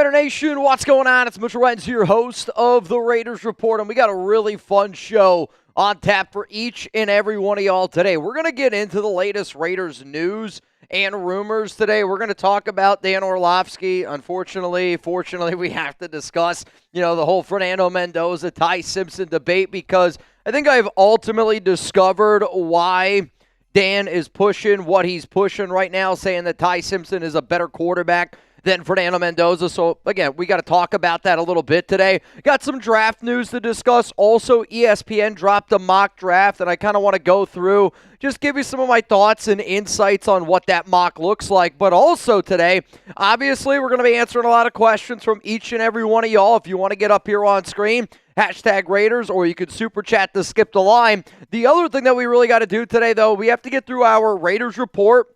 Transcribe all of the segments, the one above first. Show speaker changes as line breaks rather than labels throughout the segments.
Raider Nation, what's going on? It's Mitchell Renz, your host of the Raiders Report, and we got a really fun show on tap for each and every one of y'all today. We're going to get into the latest Raiders news and rumors today. We're going to talk about Dan Orlovsky. Fortunately, we have to discuss, the whole Fernando Mendoza, Ty Simpson debate, because I think I've ultimately discovered why Dan is pushing what he's pushing right now, saying that Ty Simpson is a better quarterback than Fernando Mendoza. So, again, we got to talk about that a little bit today. Got some draft news to discuss. Also, ESPN dropped a mock draft, and I kind of want to go through, just give you some of my thoughts and insights on what that mock looks like. But also today, obviously, we're going to be answering a lot of questions from each and every one of y'all. If you want to get up here on screen, hashtag Raiders, or you could super chat to skip the line. The other thing that we really got to do today, though, we have to get through our Raiders report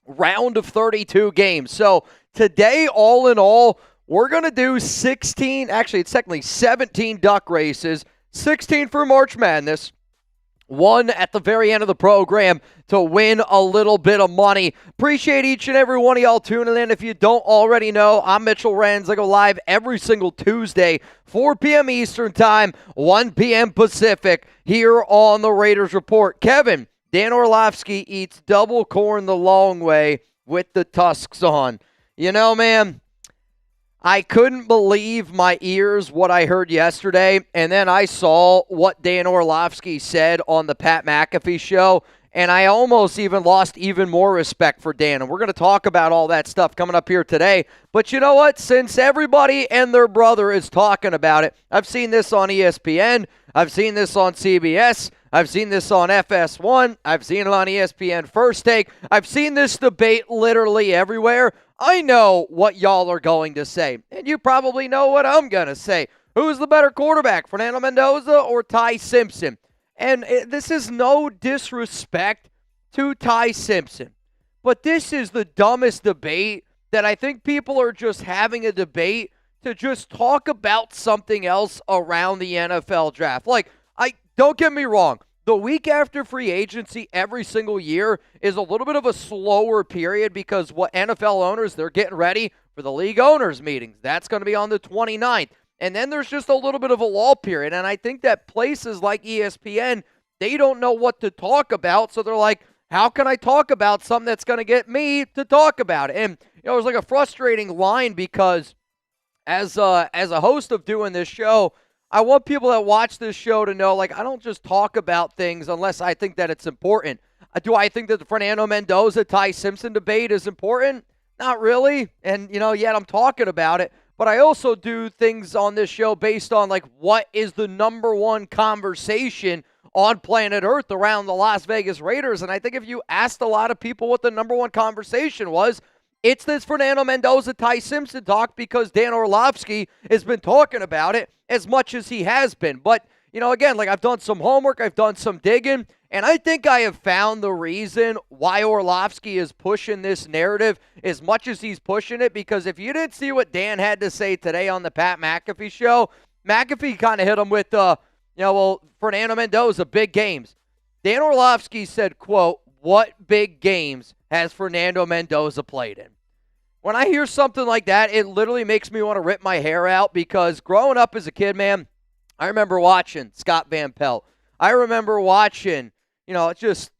round of 32 games. So today, all in all, we're going to do 16, actually it's technically 17 duck races, 16 for March Madness, one at the very end of the program to win a little bit of money. Appreciate each and every one of y'all tuning in. If you don't already know, I'm Mitchell Renz. I go live every single Tuesday, 4 p.m. Eastern Time, 1 p.m. Pacific, here on the Raiders Report. Kevin, Dan Orlovsky eats double corn the long way with the tusks on. Man, I couldn't believe my ears what I heard yesterday, and then I saw what Dan Orlovsky said on the Pat McAfee show, and I almost even lost even more respect for Dan, and we're going to talk about all that stuff coming up here today. But you know what? Since everybody and their brother is talking about it, I've seen this on ESPN, I've seen this on CBS, I've seen this on FS1, I've seen it on ESPN First Take, I've seen this debate literally everywhere. I know what y'all are going to say, and you probably know what I'm going to say. Who's the better quarterback, Fernando Mendoza or Ty Simpson? And this is no disrespect to Ty Simpson, but this is the dumbest debate that I think people are just having a debate to just talk about something else around the NFL draft. Don't get me wrong. The week after free agency every single year is a little bit of a slower period because what NFL owners, they're getting ready for the league owners meetings. That's going to be on the 29th. And then there's just a little bit of a lull period. And I think that places like ESPN, they don't know what to talk about. So they're like, how can I talk about something that's going to get me to talk about it? And, it was like a frustrating line because as a host of doing this show, I want people that watch this show to know, I don't just talk about things unless I think that it's important. Do I think that the Fernando Mendoza, Ty Simpson debate is important? Not really. And, yet I'm talking about it. But I also do things on this show based on, what is the number one conversation on planet Earth around the Las Vegas Raiders. And I think if you asked a lot of people what the number one conversation was, it's this Fernando Mendoza, Ty Simpson talk because Dan Orlovsky has been talking about it as much as he has been. But, again, I've done some homework, I've done some digging, and I think I have found the reason why Orlovsky is pushing this narrative as much as he's pushing it, because if you didn't see what Dan had to say today on the Pat McAfee show, McAfee kind of hit him with, Fernando Mendoza, big games. Dan Orlovsky said, quote, "What big games has Fernando Mendoza played in?" When I hear something like that, it literally makes me want to rip my hair out because growing up as a kid, man, I remember watching Scott Van Pelt. I remember watching, just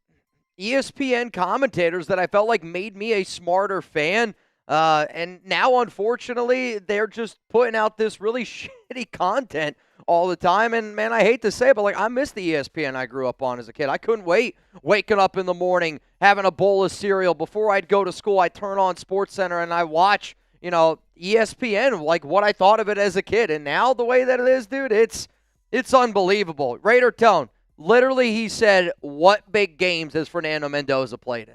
ESPN commentators that I felt like made me a smarter fan. And now, unfortunately, they're just putting out this really shitty content all the time. And, man, I hate to say it, but, I miss the ESPN I grew up on as a kid. I couldn't wait waking up in the morning, having a bowl of cereal. Before I'd go to school, I'd turn on SportsCenter and I watch, ESPN, what I thought of it as a kid. And now the way that it is, dude, it's unbelievable. Raider Tone, literally he said, "What big games has Fernando Mendoza played in?"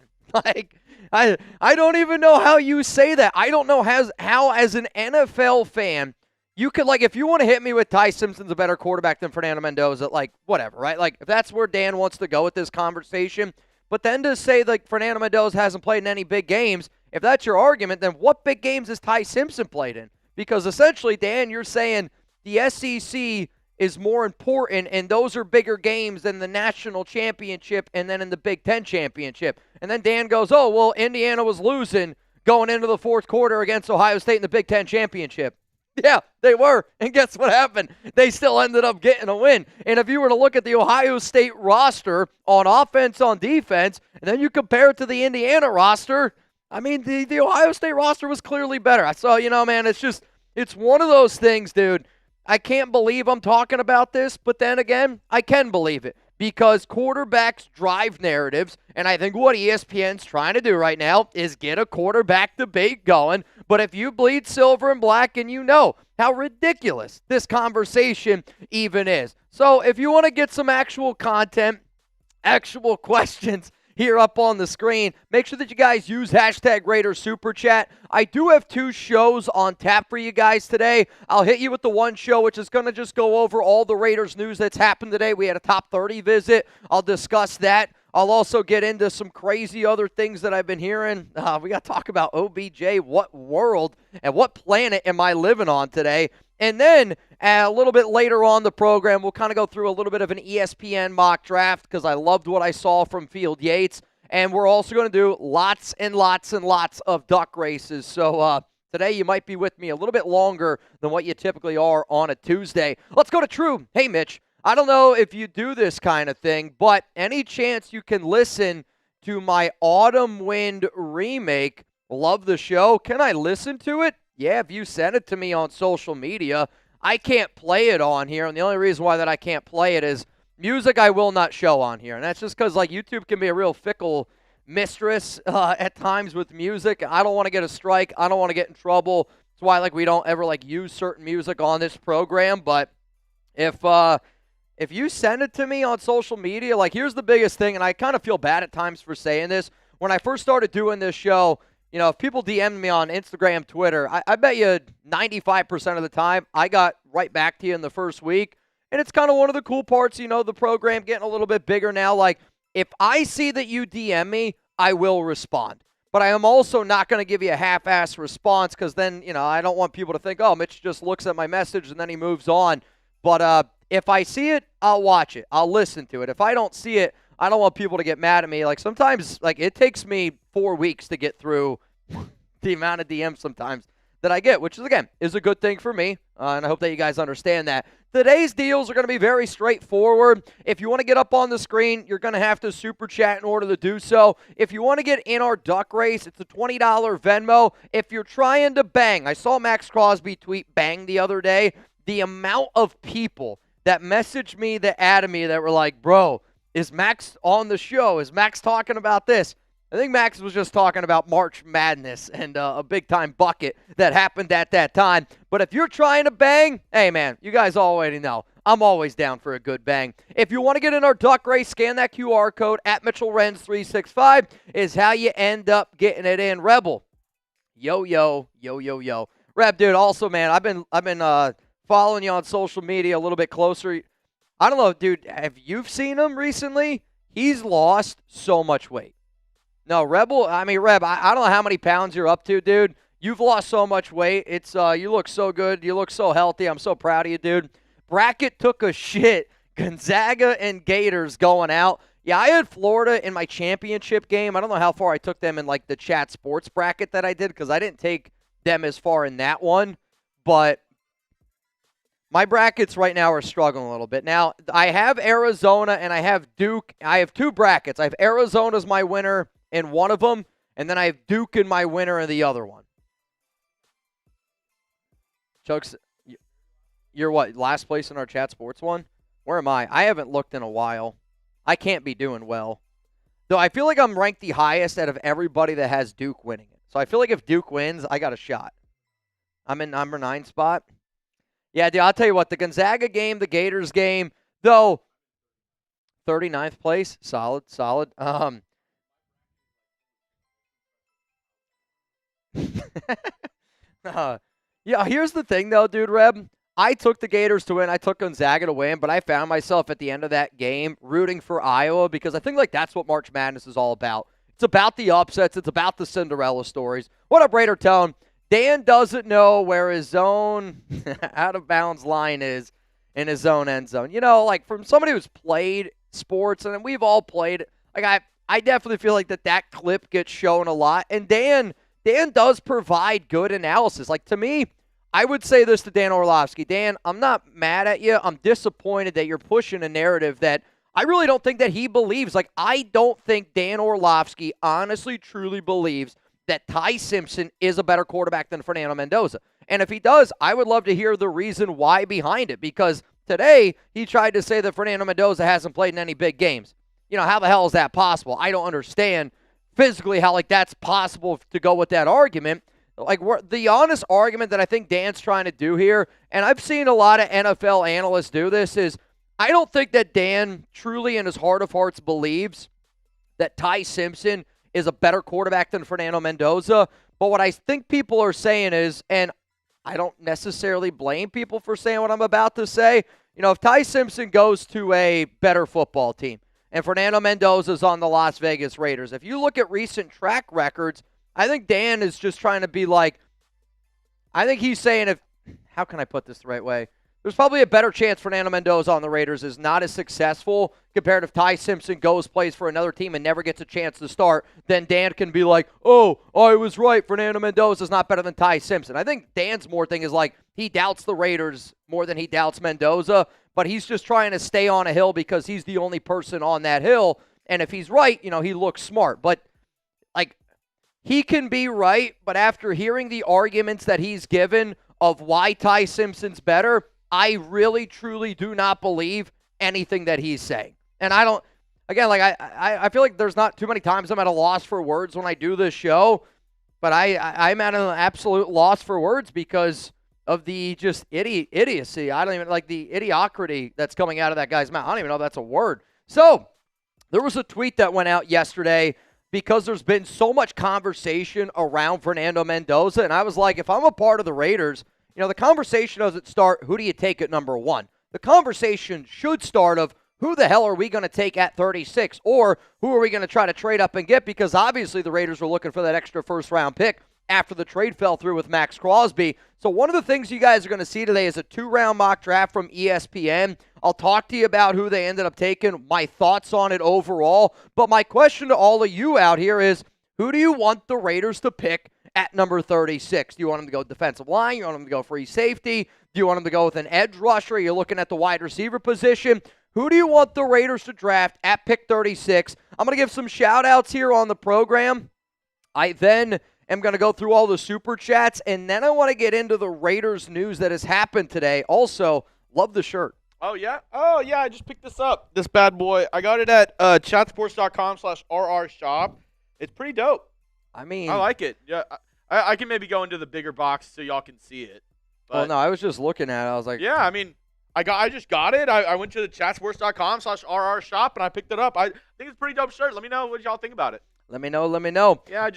I don't even know how you say that. I don't know how as an NFL fan, you could, if you want to hit me with Ty Simpson's a better quarterback than Fernando Mendoza, whatever, right? If that's where Dan wants to go with this conversation. But then to say, Fernando Mendoza hasn't played in any big games, if that's your argument, then what big games has Ty Simpson played in? Because essentially, Dan, you're saying the SEC is more important, and those are bigger games than the national championship and then in the Big Ten championship. And then Dan goes, "Oh, well, Indiana was losing going into the fourth quarter against Ohio State in the Big Ten championship. Yeah, they were. And guess what happened? They still ended up getting a win. And if you were to look at the Ohio State roster on offense, on defense, and then you compare it to the Indiana roster, I mean, the Ohio State roster was clearly better. So, man, it's one of those things, dude. I can't believe I'm talking about this, but then again, I can believe it because quarterbacks drive narratives, and I think what ESPN's trying to do right now is get a quarterback debate going. But if you bleed silver and black, and you know how ridiculous this conversation even is. So if you want to get some actual content, actual questions here up on the screen, make sure that you guys use hashtag Raiders Super Chat. I do have 2 shows on tap for you guys today. I'll hit you with the one show, which is going to just go over all the Raiders news that's happened today. We had a top 30 visit. I'll discuss that. I'll also get into some crazy other things that I've been hearing. We got to talk about OBJ. What world and what planet am I living on today? And then a little bit later on the program, we'll kind of go through a little bit of an ESPN mock draft because I loved what I saw from Field Yates. And we're also going to do lots and lots and lots of duck races. So today you might be with me a little bit longer than what you typically are on a Tuesday. Let's go to True. Hey, Mitch. I don't know if you do this kind of thing, but any chance you can listen to my Autumn Wind remake? Love the show. Can I listen to it? Yeah, if you send it to me on social media. I can't play it on here, and the only reason why that I can't play it is music I will not show on here, and that's just because YouTube can be a real fickle mistress at times with music. I don't want to get a strike. I don't want to get in trouble. That's why we don't ever use certain music on this program. But if you send it to me on social media, here's the biggest thing, and I kind of feel bad at times for saying this. When I first started doing this show, if people DM'd me on Instagram, Twitter, I bet you 95% of the time I got right back to you in the first week. And it's kind of one of the cool parts, the program getting a little bit bigger now. If I see that you DM me, I will respond. But I am also not going to give you a half-ass response because then, I don't want people to think, oh, Mitch just looks at my message and then he moves on. But if I see it, I'll watch it. I'll listen to it. If I don't see it, I don't want people to get mad at me. Sometimes, it takes me 4 weeks to get through the amount of DMs sometimes that I get, which is, again, is a good thing for me, and I hope that you guys understand that. Today's deals are going to be very straightforward. If you want to get up on the screen, you're going to have to super chat in order to do so. If you want to get in our duck race, it's a $20 Venmo. If you're trying to bang, I saw Max Crosby tweet bang the other day. The amount of people that messaged me, that added me, that were like, bro, is Max on the show? Is Max talking about this? I think Max was just talking about March Madness and a big-time bucket that happened at that time. But if you're trying to bang, hey, man, you guys already know. I'm always down for a good bang. If you want to get in our duck race, scan that QR code at Mitchell Renz 365 is how you end up getting it in. Rebel, yo. Reb, dude, also, man, I've been following you on social media a little bit closer. I don't know, dude, have you seen him recently? He's lost so much weight. No, Reb, I don't know how many pounds you're up to, dude. You've lost so much weight. It's you look so good. You look so healthy. I'm so proud of you, dude. Bracket took a shit. Gonzaga and Gators going out. Yeah, I had Florida in my championship game. I don't know how far I took them in the chat sports bracket that I did because I didn't take them as far in that one. But my brackets right now are struggling a little bit. Now, I have Arizona and I have Duke. I have 2 brackets. I have Arizona as my winner in one of them, and then I have Duke in my winner in the other one. Chokes, you're what, last place in our chat sports one? Where am I? I haven't looked in a while. I can't be doing well. Though I feel like I'm ranked the highest out of everybody that has Duke winning it. So I feel like if Duke wins, I got a shot. I'm in number 9 spot. Yeah, dude, I'll tell you what, the Gonzaga game, the Gators game, though, 39th place, solid. Yeah, here's the thing, though, dude, Reb. I took the Gators to win. I took Gonzaga to win, but I found myself at the end of that game rooting for Iowa because I think that's what March Madness is all about. It's about the upsets. It's about the Cinderella stories. What up, Raider Tone? Dan doesn't know where his zone out-of-bounds line is in his own end zone. From somebody who's played sports, and we've all played, I definitely feel like that clip gets shown a lot. And Dan Dan does provide good analysis. Like, to me, I would say this to Dan Orlovsky. Dan, I'm not mad at you. I'm disappointed that you're pushing a narrative that I really don't think that he believes. Like, I don't think Dan Orlovsky honestly, truly believes that Ty Simpson is a better quarterback than Fernando Mendoza. And if he does, I would love to hear the reason why behind it, because today he tried to say that Fernando Mendoza hasn't played in any big games. How the hell is that possible? I don't understand physically how, that's possible to go with that argument. The honest argument that I think Dan's trying to do here, and I've seen a lot of NFL analysts do this, is I don't think that Dan truly in his heart of hearts believes that Ty Simpson is a better quarterback than Fernando Mendoza. But what I think people are saying is, and I don't necessarily blame people for saying what I'm about to say, if Ty Simpson goes to a better football team and Fernando Mendoza's on the Las Vegas Raiders, if you look at recent track records, I think Dan is just trying to be like, I think he's saying, how can I put this the right way? There's probably a better chance Fernando Mendoza on the Raiders is not as successful compared if Ty Simpson plays for another team and never gets a chance to start. Then Dan can be like, oh, I was right. Fernando Mendoza's not better than Ty Simpson. I think Dan's more thing is he doubts the Raiders more than he doubts Mendoza, but he's just trying to stay on a hill because he's the only person on that hill. And if he's right, he looks smart. But he can be right, but after hearing the arguments that he's given of why Ty Simpson's better, I really, truly do not believe anything that he's saying. And I don't, again, I feel like there's not too many times I'm at a loss for words when I do this show, but I'm at an absolute loss for words because of the just idiocy. I don't even like the idiocracy that's coming out of that guy's mouth. I don't even know if that's a word. So there was a tweet that went out yesterday because there's been so much conversation around Fernando Mendoza, and I was like, if I'm a part of the Raiders, the conversation doesn't start, who do you take at number 1? The conversation should start of, who the hell are we going to take at 36? Or who are we going to try to trade up and get? Because obviously the Raiders were looking for that extra first-round pick after the trade fell through with Max Crosby. So one of the things you guys are going to see today is a 2-round mock draft from ESPN. I'll talk to you about who they ended up taking, my thoughts on it overall. But my question to all of you out here is, who do you want the Raiders to pick at number 36? Do you want them to go defensive line? You want them to go free safety? Do you want them to go with an edge rusher? You're looking at the wide receiver position. Who do you want the Raiders to draft at pick 36? I'm going to give some shout-outs here on the program. I then am going to go through all the super chats, and then I want to get into the Raiders news that has happened today. Also, love the shirt.
Oh, yeah? Oh, yeah, I just picked this up. This bad boy. I got it at chatsports.com/RRshop. It's pretty dope.
I mean,
I like it. Yeah, I can maybe go into the bigger box so y'all can see it. But,
well, no, I was just looking at it. I was like,
yeah, I mean, I just got it. I went to the chatsports.com/RRshop and I picked it up. I think it's a pretty dope shirt. Let me know what y'all think about it.
Let me know.
Yeah,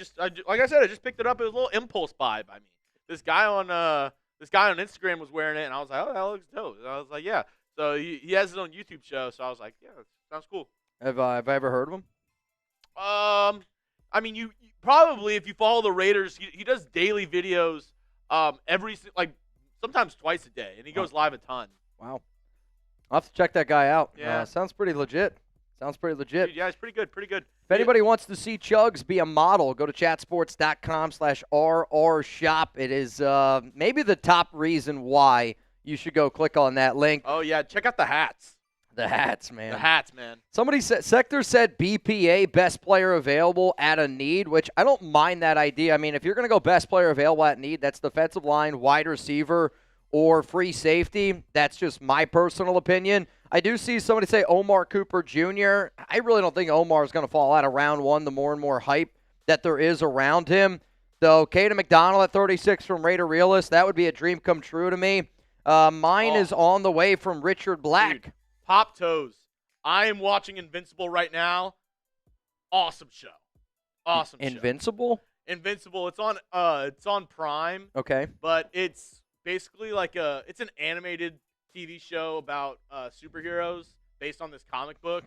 like I said, I just picked it up. It was a little impulse buy by me. This guy on Instagram was wearing it, and I was like, oh, that looks dope. And I was like, yeah. So he has his own YouTube show, so I was like, yeah, sounds cool.
Have I ever heard of him?
I mean, you probably, if you follow the Raiders, he does daily videos, sometimes twice a day, and he goes live a ton.
Wow. I'll have to check that guy out.
Yeah.
Sounds pretty legit.
Dude, yeah, it's pretty good.
If anybody wants to see Chugs be a model, go to chatsports.com/RRshop. It is maybe the top reason why you should go click on that link.
Oh, yeah. Check out the hats.
The hats, man. Somebody said, Sector said BPA, best player available at a need, which I don't mind that idea. I mean, if you're going to go best player available at need, that's defensive line, wide receiver, or free safety. That's just my personal opinion. I do see somebody say Omar Cooper Jr. I really don't think Omar is going to fall out of round 1, the more and more hype that there is around him. Though Kayden McDonald at 36 from Raider Realist, that would be a dream come true to me. Mine is on the way from Richard Black.
Dude, Pop Toes. I am watching Invincible right now. Awesome show.
Invincible?
Invincible. It's on Prime.
Okay.
But it's basically it's an animated TV show about superheroes based on this comic book.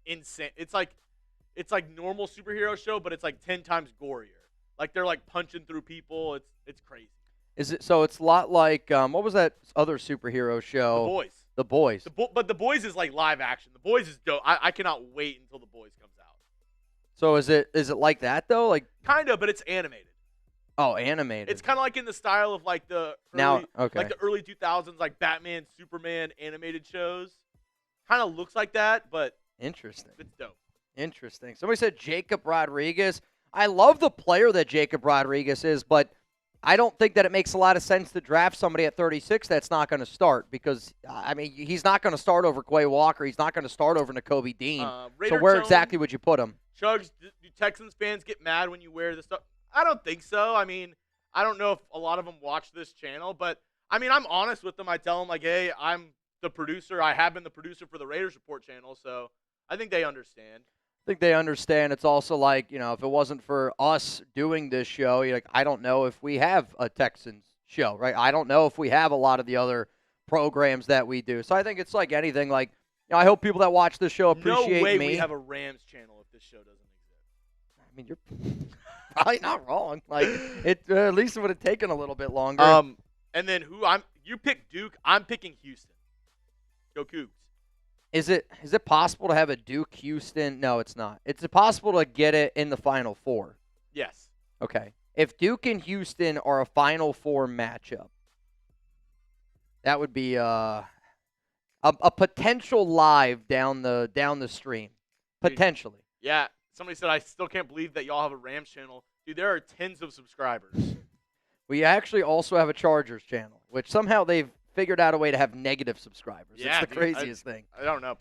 Insane. It's like normal superhero show, but it's like 10 times gorier. Like they're like punching through people. It's crazy.
Is it so? It's a lot like what was that other superhero show?
The Boys.
The Boys.
But The Boys is like live action. The Boys is dope. I cannot wait until The Boys comes out.
So is it like that though? Like
kind of, but it's animated.
Oh, animated.
It's kind of like in the style of like the early 2000s, like Batman, Superman animated shows. Kind of looks like that, but
interesting.
It's dope.
Interesting. Somebody said Jacob Rodriguez. I love the player that Jacob Rodriguez is, but I don't think that it makes a lot of sense to draft somebody at 36 that's not going to start because, I mean, he's not going to start over Quay Walker. He's not going to start over Nakobe Dean. So where exactly would you put him?
Chugs, do Texans fans get mad when you wear this stuff? I don't think so. I mean, I don't know if a lot of them watch this channel, but, I mean, I'm honest with them. I tell them, like, hey, I'm the producer. I have been the producer for the Raiders Report channel, so I think they understand.
I think they understand. It's also like, you know, if it wasn't for us doing this show, like, I don't know if we have a Texans show, right? I don't know if we have a lot of the other programs that we do. So I think it's like anything. Like, you know, I hope people that watch this show appreciate me.
No way we have a Rams channel if this show doesn't exist.
I mean, you're probably not wrong. Like, at least it would have taken a little bit longer.
And then you pick Duke. I'm picking Houston. Go Cougs.
Is it possible to have a Duke-Houston? No, it's not. It's possible to get it in the Final Four.
Yes.
Okay. If Duke and Houston are a Final Four matchup, that would be a potential live down the stream. Potentially.
Yeah. Somebody said, I still can't believe that y'all have a Rams channel. Dude, there are tens of subscribers.
We actually also have a Chargers channel, which somehow they've figured out a way to have negative subscribers.
Yeah,
it's the craziest thing.
I don't know.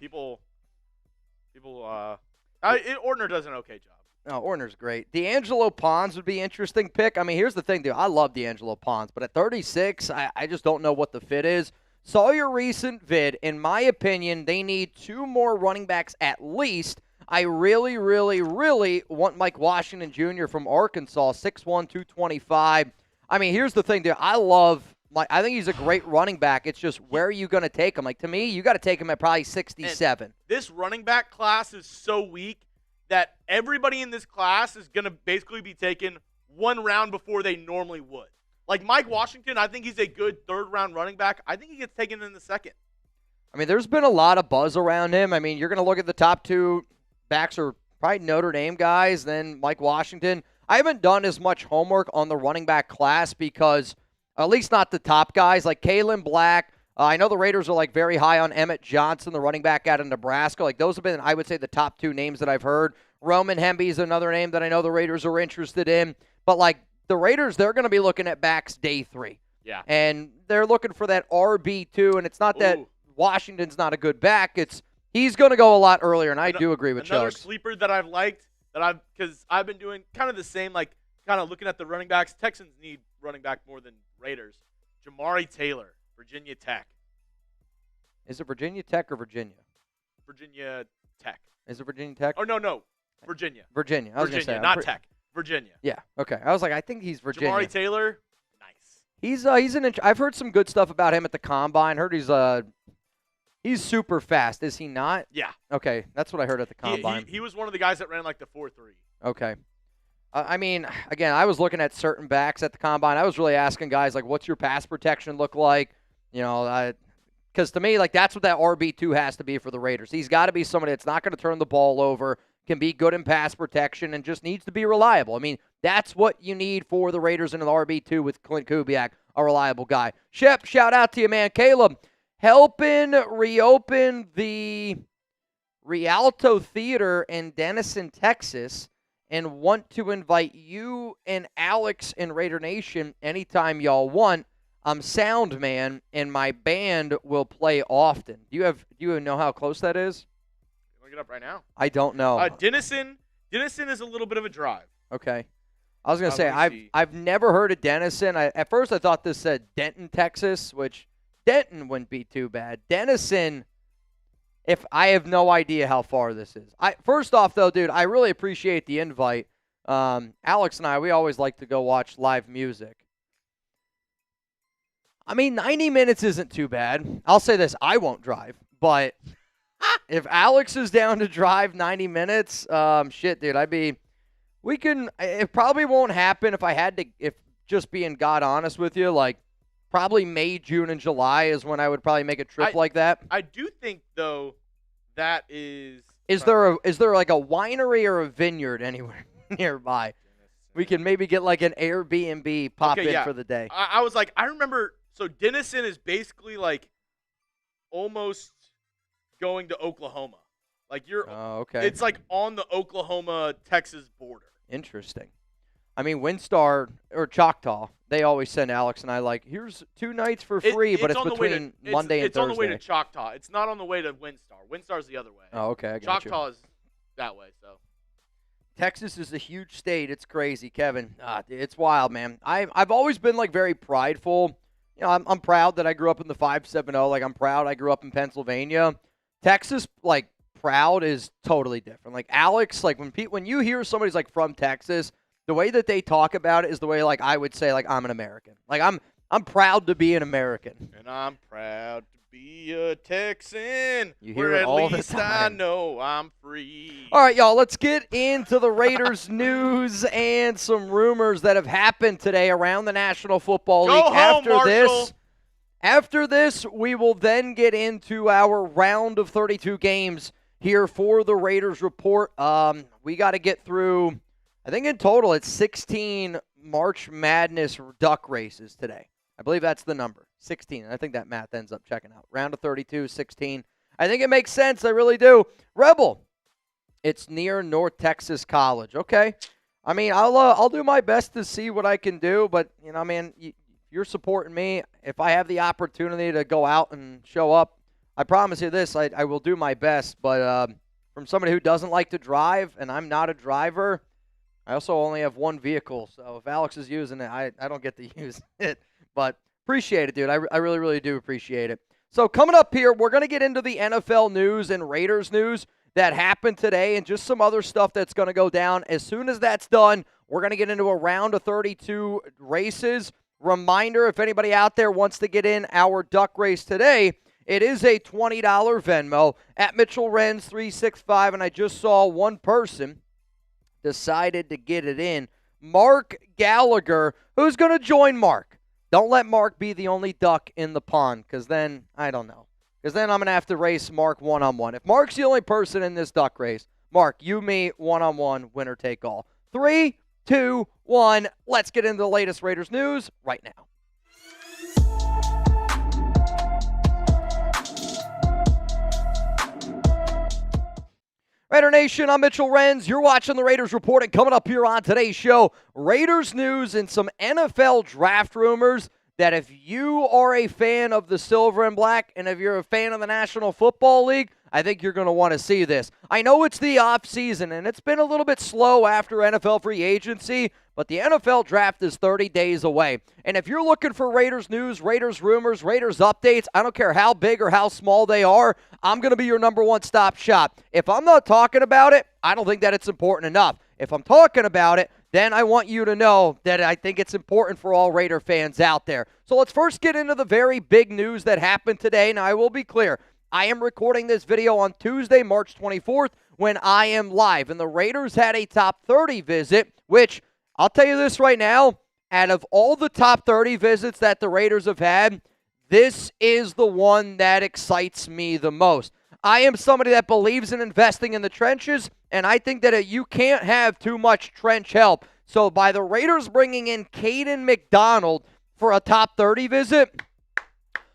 Ordner does an okay job.
No, Ordner's great. D'Angelo Pons would be an interesting pick. I mean, here's the thing, dude. I love D'Angelo Pons, but at 36, I just don't know what the fit is. Saw your recent vid. In my opinion, they need 2 more running backs at least. I really, really, really want Mike Washington Jr. from Arkansas, 6'1", 225. I mean, here's the thing, dude. I think he's a great running back. It's just where are you going to take him? Like, to me, you got to take him at probably 67.
And this running back class is so weak that everybody in this class is going to basically be taken 1 round before they normally would. Like Mike Washington, I think he's a good 3rd-round running back. I think he gets taken in the 2nd.
I mean, there's been a lot of buzz around him. I mean, you're going to look at the top 2 backs are probably Notre Dame guys, then Mike Washington. I haven't done as much homework on the running back class because – at least not the top guys like Kayden Black. I know the Raiders are like very high on Emmett Johnson, the running back out of Nebraska. Like those have been, I would say, the top 2 names that I've heard. Roman Hemby is another name that I know the Raiders are interested in. But like the Raiders, they're going to be looking at backs day 3.
Yeah.
And they're looking for that RB2. And it's not that Washington's not a good back. He's going to go a lot earlier. And I do agree with
another
Chugs.
Sleeper that I've liked because I've been doing kind of the same, like kind of looking at the running backs. Texans need running back more than Raiders. Jamari Taylor, Virginia Tech.
Is it Virginia Tech or Virginia?
Virginia Tech.
Is it Virginia Tech?
Oh, no. Virginia.
Virginia. I was going to say.
Not Tech. Virginia.
Yeah. Okay. I was like, I think he's Virginia.
Jamari Taylor, nice.
I've heard some good stuff about him at the Combine. Heard he's super fast. Is he not?
Yeah.
Okay. That's what I heard at the Combine.
He was one of the guys that ran like the 4.3.
Okay. I mean, again, I was looking at certain backs at the Combine. I was really asking guys, like, what's your pass protection look like? You know, because to me, like, that's what that RB2 has to be for the Raiders. He's got to be somebody that's not going to turn the ball over, can be good in pass protection, and just needs to be reliable. I mean, that's what you need for the Raiders in the RB2 with Clint Kubiak, a reliable guy. Shep, shout out to you, man. Caleb, helping reopen the Rialto Theater in Denison, Texas, and want to invite you and Alex and Raider Nation anytime y'all want. I'm sound man, and my band will play often. Do you know how close that is?
Look it up right now.
I don't know.
Denison is a little bit of a drive.
Okay. I was gonna say I've never heard of Denison. At first I thought this said Denton, Texas, which Denton wouldn't be too bad. Denison. If I have no idea how far this is. First off, though, dude, I really appreciate the invite. Alex and I, we always like to go watch live music. I mean, 90 minutes isn't too bad. I'll say this, I won't drive. But if Alex is down to drive 90 minutes, shit, dude, it probably won't happen if just being God honest with you, like, probably May, June, and July is when I would probably make a trip like that.
I do think, though, that is...
Is there like a winery or a vineyard anywhere nearby? We can maybe get like an Airbnb pop
Okay,
in
yeah.
for the day.
I was like, I remember. So Denison is basically like almost going to Oklahoma. Like
Oh, okay.
It's like on the Oklahoma-Texas border.
Interesting. I mean, Windstar or Choctaw, they always send Alex and I like, here's 2 nights for free, but it's between Monday and Thursday.
It's on the way to Choctaw. It's not on the way to Windstar. Windstar's the other way.
Oh, okay. I got
Choctaw is that way. So
Texas is a huge state. It's crazy, Kevin. It's wild, man. I've always been like very prideful. You know, I'm proud that I grew up in the 570. Like, I'm proud I grew up in Pennsylvania. Texas, like, proud is totally different. Like, Alex, like, when you hear somebody's like from Texas, the way that they talk about it is the way like I would say like I'm an American. Like, I'm proud to be an American.
And I'm proud to be a Texan.
You hear it all the time.
At least I know I'm free.
All right, y'all, let's get into the Raiders news and some rumors that have happened today around the National Football League.
Go home, Marshall.
After this, we will then get into our round of 32 games here for the Raiders report. We got to get through, I think in total it's 16 March Madness duck races today. I believe that's the number, 16. I think that math ends up checking out. Round of 32, 16. I think it makes sense. I really do. Rebel, it's near North Texas College. Okay. I mean, I'll do my best to see what I can do, but, you know, man, you're supporting me. If I have the opportunity to go out and show up, I promise you this, I will do my best. But from somebody who doesn't like to drive, and I'm not a driver, I also only have one vehicle. So if Alex is using it, I don't get to use it. But appreciate it, dude. I really, really do appreciate it. So coming up here, we're going to get into the NFL news and Raiders news that happened today and just some other stuff that's going to go down. As soon as that's done, we're going to get into a round of 32 races. Reminder, if anybody out there wants to get in our duck race today, it is a $20 Venmo at Mitchell Renz 365, and I just saw one person decided to get it in. Mark Gallagher, who's going to join Mark. Don't let Mark be the only duck in the pond, because then, I don't know. Because then I'm going to have to race Mark one-on-one. If Mark's the only person in this duck race, Mark, you, me, one-on-one, winner take all. 3, 2, 1, let's get into the latest Raiders news right now. Raider Nation, I'm Mitchell Renz. You're watching the Raiders Report, and coming up here on today's show, Raiders news and some NFL draft rumors that if you are a fan of the Silver and Black and if you're a fan of the National Football League, I think you're going to want to see this. I know it's the offseason, and it's been a little bit slow after NFL free agency, but the NFL draft is 30 days away. And if you're looking for Raiders news, Raiders rumors, Raiders updates, I don't care how big or how small they are, I'm going to be your number one stop shop. If I'm not talking about it, I don't think that it's important enough. If I'm talking about it, then I want you to know that I think it's important for all Raider fans out there. So let's first get into the very big news that happened today. Now, I will be clear. I am recording this video on Tuesday, March 24th, when I am live. And the Raiders had a top 30 visit, which I'll tell you this right now, out of all the top 30 visits that the Raiders have had, this is the one that excites me the most. I am somebody that believes in investing in the trenches, and I think that you can't have too much trench help. So by the Raiders bringing in Kayden McDonald for a top 30 visit,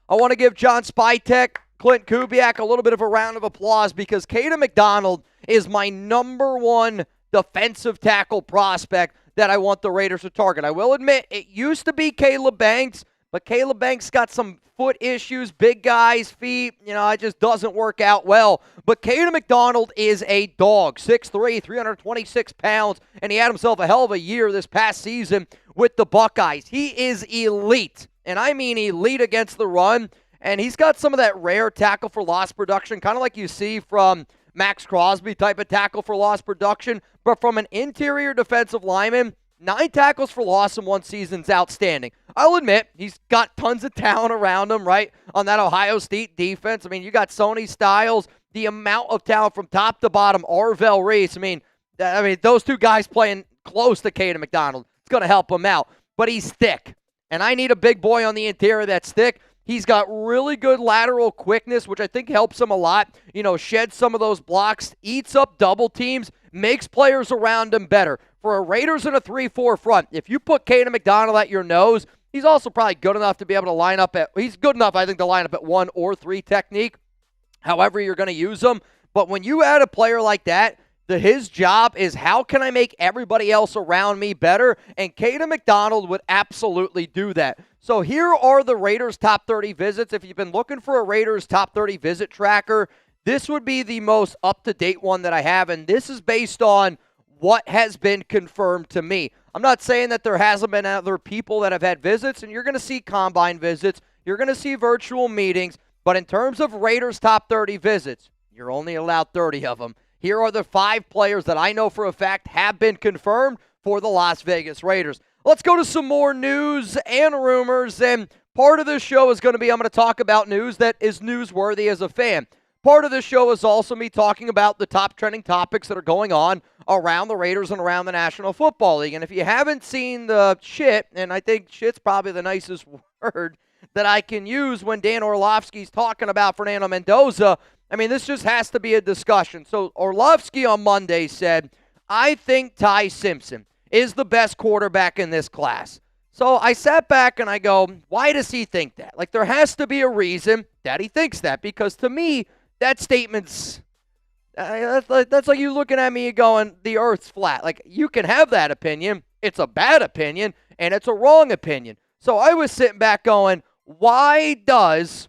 I want to give John Spytek, Clint Kubiak a little bit of a round of applause because Kayden McDonald is my number one defensive tackle prospect that I want the Raiders to target. I will admit, it used to be Caleb Banks, but Caleb Banks got some foot issues, big guys, feet, it just doesn't work out well. But Kayden McDonald is a dog, 6'3", 326 pounds, and he had himself a hell of a year this past season with the Buckeyes. He is elite, and I mean elite against the run, and he's got some of that rare tackle for loss production, kind of like you see from Max Crosby type of tackle for loss production, but from an interior defensive lineman, 9 tackles for loss in one season is outstanding. I'll admit, he's got tons of talent around him, right, on that Ohio State defense. I mean, you got Sony Styles, the amount of talent from top to bottom, Arvell Reese. I mean, those two guys playing close to Kayden McDonald. It's going to help him out. But he's thick, and I need a big boy on the interior that's thick. He's got really good lateral quickness, which I think helps him a lot. Sheds some of those blocks, eats up double teams, makes players around him better. For a Raiders in a 3-4 front, if you put Kayden McDonald at your nose, he's also probably good enough to be able to line up he's good enough, I think, to line up at 1 or 3 technique, however you're going to use them. But when you add a player like that, his job is how can I make everybody else around me better? And Kayden McDonald would absolutely do that. So here are the Raiders' top 30 visits. If you've been looking for a Raiders' top 30 visit tracker, this would be the most up-to-date one that I have, and this is based on what has been confirmed to me. I'm not saying that there hasn't been other people that have had visits, and you're going to see combine visits, you're going to see virtual meetings, but in terms of Raiders' top 30 visits, you're only allowed 30 of them. Here are the 5 players that I know for a fact have been confirmed for the Las Vegas Raiders. Let's go to some more news and rumors, and part of this show is going to be I'm going to talk about news that is newsworthy as a fan. Part of this show is also me talking about the top trending topics that are going on around the Raiders and around the National Football League. And if you haven't seen the shit, and I think shit's probably the nicest word that I can use when Dan Orlovsky's talking about Fernando Mendoza, I mean, this just has to be a discussion. So Orlovsky on Monday said, I think Ty Simpson is the best quarterback in this class. So I sat back and I go, why does he think that? Like, there has to be a reason that he thinks that, because to me, that statement's, that's like you looking at me and going, the earth's flat. Like, you can have that opinion. It's a bad opinion, and it's a wrong opinion. So I was sitting back going, why does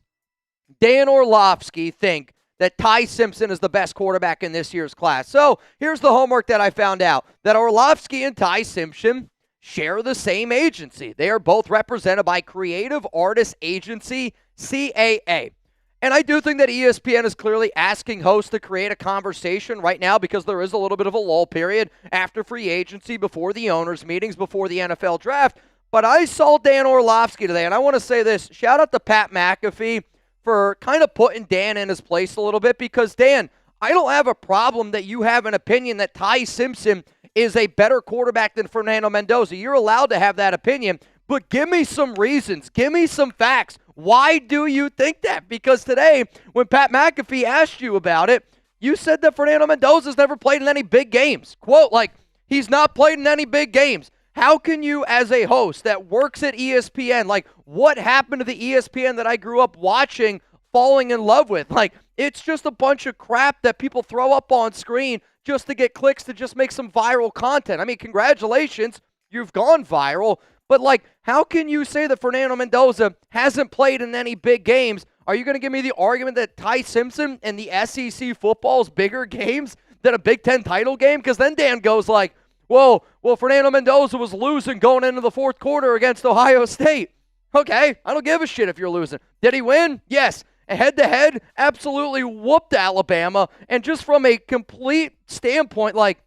Dan Orlovsky think that Ty Simpson is the best quarterback in this year's class? So here's the homework that I found out, that Orlovsky and Ty Simpson share the same agency. They are both represented by Creative Artists Agency, CAA. And I do think that ESPN is clearly asking hosts to create a conversation right now because there is a little bit of a lull period after free agency, before the owners' meetings, before the NFL draft. But I saw Dan Orlovsky today, and I want to say this. Shout out to Pat McAfee for kind of putting Dan in his place a little bit, because, Dan, I don't have a problem that you have an opinion that Ty Simpson is a better quarterback than Fernando Mendoza. You're allowed to have that opinion, but give me some reasons. Give me some facts. Why do you think that? Because today, when Pat McAfee asked you about it, you said that Fernando Mendoza's never played in any big games. Quote, like, he's not played in any big games. How can you, as a host that works at ESPN, like, what happened to the ESPN that I grew up watching, falling in love with? Like, it's just a bunch of crap that people throw up on screen just to get clicks, to just make some viral content. I mean, congratulations, you've gone viral. But, like, how can you say that Fernando Mendoza hasn't played in any big games? Are you going to give me the argument that Ty Simpson and the SEC football is bigger games than a Big Ten title game? Because then Dan goes like, well, Fernando Mendoza was losing going into the fourth quarter against Ohio State. Okay, I don't give a shit if you're losing. Did he win? Yes. Head-to-head, absolutely whooped Alabama. And just from a complete standpoint, like,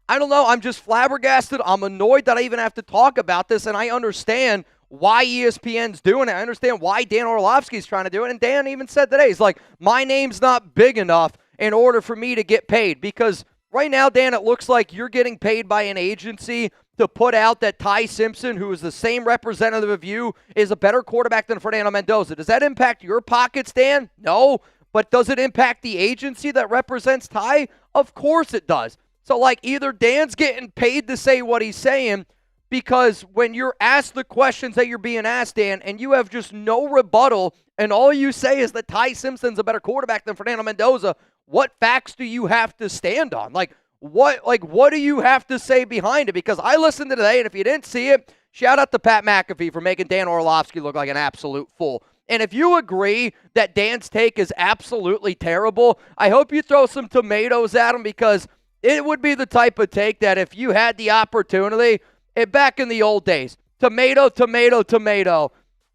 I don't know, I'm just flabbergasted. I'm annoyed that I even have to talk about this, and I understand why ESPN's doing it. I understand why Dan Orlovsky's trying to do it, and Dan even said today, he's like, my name's not big enough in order for me to get paid, because right now, Dan, it looks like you're getting paid by an agency to put out that Ty Simpson, who is the same representative of you, is a better quarterback than Fernando Mendoza. Does that impact your pockets, Dan? No. But does it impact the agency that represents Ty? Of course it does. So, like, either Dan's getting paid to say what he's saying, because when you're asked the questions that you're being asked, Dan, and you have just no rebuttal, and all you say is that Ty Simpson's a better quarterback than Fernando Mendoza, what facts do you have to stand on? What do you have to say behind it? Because I listened to today, and if you didn't see it, shout out to Pat McAfee for making Dan Orlovsky look like an absolute fool. And if you agree that Dan's take is absolutely terrible, I hope you throw some tomatoes at him, because it would be the type of take that if you had the opportunity, back in the old days, tomato, tomato, tomato,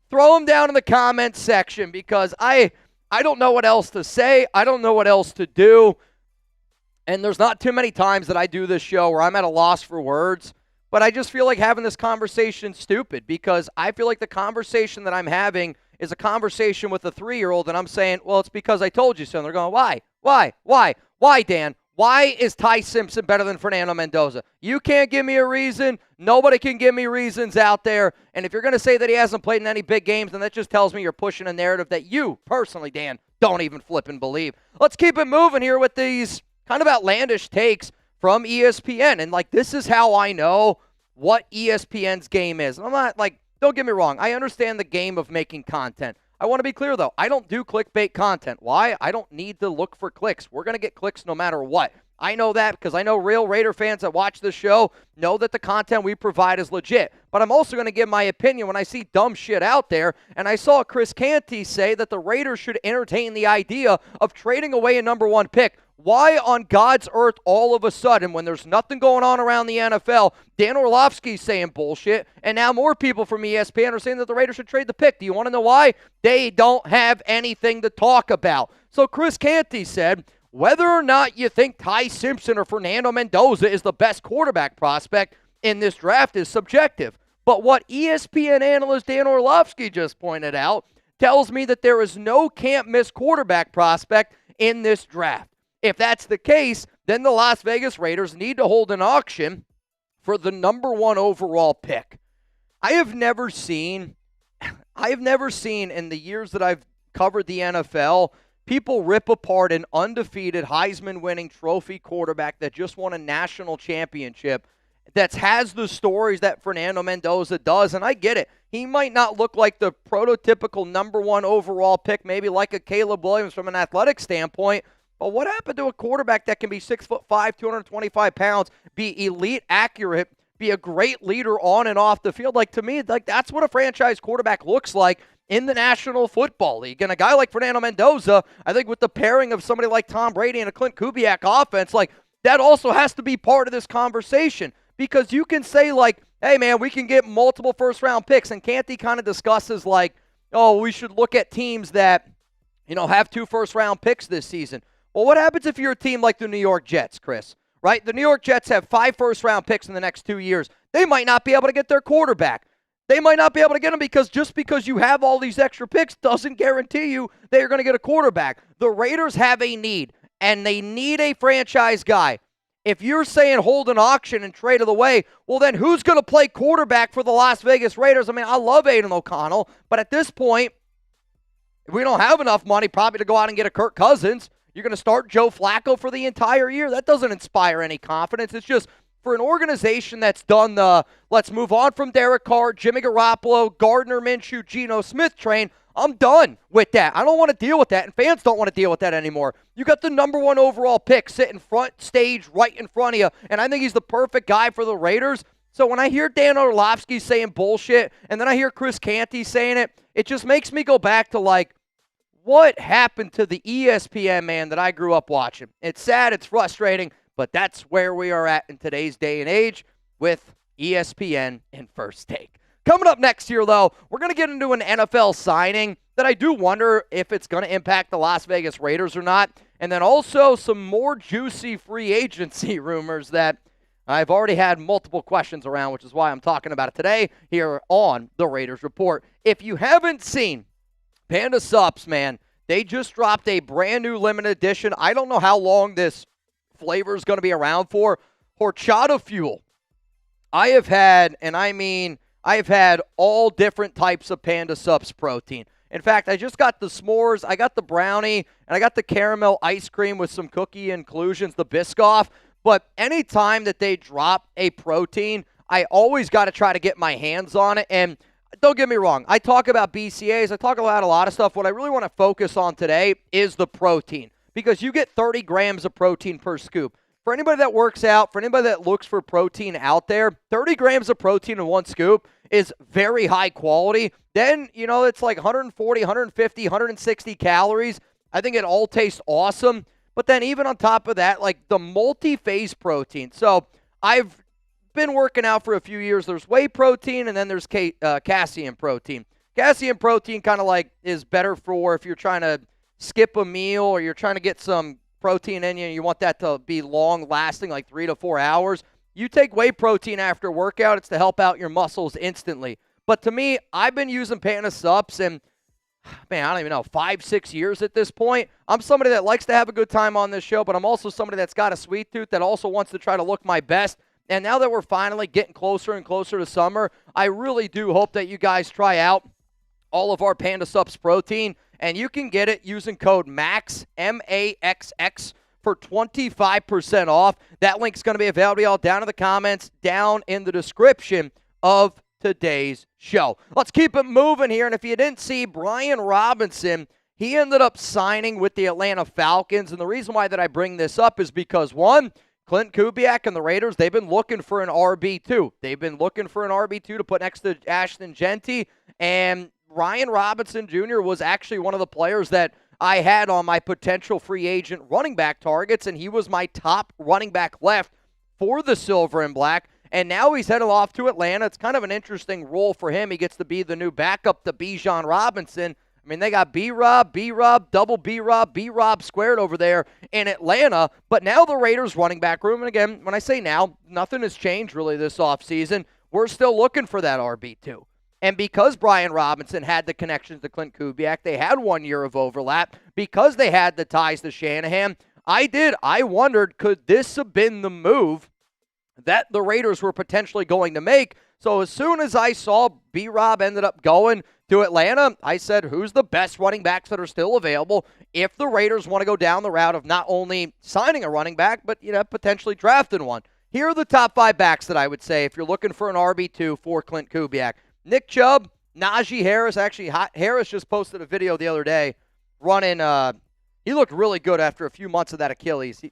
throw them down in the comments section, because I don't know what else to say. I don't know what else to do. And there's not too many times that I do this show where I'm at a loss for words, but I just feel like having this conversation stupid, because I feel like the conversation that I'm having is a conversation with a 3-year-old, and I'm saying, well, it's because I told you so. And they're going, why? Why, Dan? Why is Ty Simpson better than Fernando Mendoza? You can't give me a reason. Nobody can give me reasons out there. And if you're going to say that he hasn't played in any big games, then that just tells me you're pushing a narrative that you personally, Dan, don't even flip and believe. Let's keep it moving here with these kind of outlandish takes from ESPN. And, this is how I know what ESPN's game is. And I'm not, don't get me wrong. I understand the game of making content. I want to be clear, though. I don't do clickbait content. Why? I don't need to look for clicks. We're going to get clicks no matter what. I know that because I know real Raider fans that watch this show know that the content we provide is legit. But I'm also going to give my opinion when I see dumb shit out there. And I saw Chris Canty say that the Raiders should entertain the idea of trading away a number 1 pick. Why on God's earth all of a sudden, when there's nothing going on around the NFL, Dan Orlovsky's saying bullshit, and now more people from ESPN are saying that the Raiders should trade the pick? Do you want to know why? They don't have anything to talk about. So Chris Canty said, whether or not you think Ty Simpson or Fernando Mendoza is the best quarterback prospect in this draft is subjective. But what ESPN analyst Dan Orlovsky just pointed out tells me that there is no can't-miss quarterback prospect in this draft. If that's the case, then the Las Vegas Raiders need to hold an auction for the number 1 overall pick. I have never seen in the years that I've covered the NFL, people rip apart an undefeated Heisman-winning trophy quarterback that just won a national championship that has the stories that Fernando Mendoza does, and I get it. He might not look like the prototypical number 1 overall pick, maybe like a Caleb Williams from an athletic standpoint. But what happened to a quarterback that can be 6'5", 225 pounds, be elite accurate, be a great leader on and off the field? To me, that's what a franchise quarterback looks like in the National Football League. And a guy like Fernando Mendoza, I think with the pairing of somebody like Tom Brady and a Clint Kubiak offense, that also has to be part of this conversation. Because you can say, hey, man, we can get multiple first-round picks. And Canty kind of discusses, we should look at teams that, have 2 first-round picks this season. Well, what happens if you're a team like the New York Jets, Chris? Right? The New York Jets have 5 first-round picks in the next 2 years. They might not be able to get their quarterback. They might not be able to get him because just because you have all these extra picks doesn't guarantee you that you're going to get a quarterback. The Raiders have a need, and they need a franchise guy. If you're saying hold an auction and trade it away, well, then who's going to play quarterback for the Las Vegas Raiders? I mean, I love Aiden O'Connell, but at this point, we don't have enough money probably to go out and get a Kirk Cousins. You're going to start Joe Flacco for the entire year? That doesn't inspire any confidence. It's just for an organization that's done the let's move on from Derek Carr, Jimmy Garoppolo, Gardner Minshew, Geno Smith train. I'm done with that. I don't want to deal with that, and fans don't want to deal with that anymore. You got the number 1 overall pick sitting front stage right in front of you, and I think he's the perfect guy for the Raiders. So when I hear Dan Orlovsky saying bullshit, and then I hear Chris Canty saying it, it just makes me go back to what happened to the ESPN man that I grew up watching? It's sad, it's frustrating, but that's where we are at in today's day and age with ESPN in First Take. Coming up next year, though, we're going to get into an NFL signing that I do wonder if it's going to impact the Las Vegas Raiders or not. And then also some more juicy free agency rumors that I've already had multiple questions around, which is why I'm talking about it today here on the Raiders Report. If you haven't seen Panda Sups, man, they just dropped a brand new limited edition. I don't know how long this flavor is going to be around for. Horchata Fuel. I have had all different types of Panda Sups protein. In fact, I just got the s'mores, I got the brownie, and I got the caramel ice cream with some cookie inclusions, the Biscoff. But anytime that they drop a protein, I always got to try to get my hands on it. And don't get me wrong, I talk about BCAAs, I talk about a lot of stuff. What I really want to focus on today is the protein, because you get 30 grams of protein per scoop. For anybody that works out, for anybody that looks for protein out there, 30 grams of protein in one scoop is very high quality. Then, it's like 140, 150, 160 calories. I think it all tastes awesome. But then even on top of that, the multi-phase protein. So I've been working out for a few years. There's whey protein, and then there's casein protein. Casein protein kind of is better for if you're trying to skip a meal or you're trying to get some protein in you and you want that to be long lasting, 3 to 4 hours. You take whey protein after workout, it's to help out your muscles instantly. But to me, I've been using Panda Sups, and man, I don't even know, 5-6 years at this point. I'm somebody that likes to have a good time on this show, but I'm also somebody that's got a sweet tooth that also wants to try to look my best. And now that we're finally getting closer and closer to summer, I really do hope that you guys try out all of our Panda Supps protein, and you can get it using code MAXX, M-A-X-X, for 25% off. That link's going to be available, y'all, down in the comments, down in the description of today's show. Let's keep it moving here, and if you didn't see, Brian Robinson, he ended up signing with the Atlanta Falcons, and the reason why that I bring this up is because, one, Clint Kubiak and the Raiders, they've been looking for an RB2. They've been looking for an RB2 to put next to Ashton Genty, and Ryan Robinson Jr. was actually one of the players that I had on my potential free agent running back targets, and he was my top running back left for the Silver and Black, and now he's headed off to Atlanta. It's kind of an interesting role for him. He gets to be the new backup to Bijan Robinson. I mean, they got B-Rob, double B-Rob squared over there in Atlanta. But now the Raiders running back room, and again, when I say now, nothing has changed really this offseason. We're still looking for that RB2. And because Brian Robinson had the connections to Clint Kubiak, they had 1 year of overlap. Because they had the ties to Shanahan, I wondered, could this have been the move that the Raiders were potentially going to make? So as soon as I saw B-Rob ended up going to Atlanta, I said, who's the best running backs that are still available if the Raiders want to go down the route of not only signing a running back, but potentially drafting one? Here are the top 5 backs that I would say if you're looking for an RB2 for Clint Kubiak. Nick Chubb, Najee Harris. Actually, Harris just posted a video the other day running. He looked really good after a few months of that Achilles.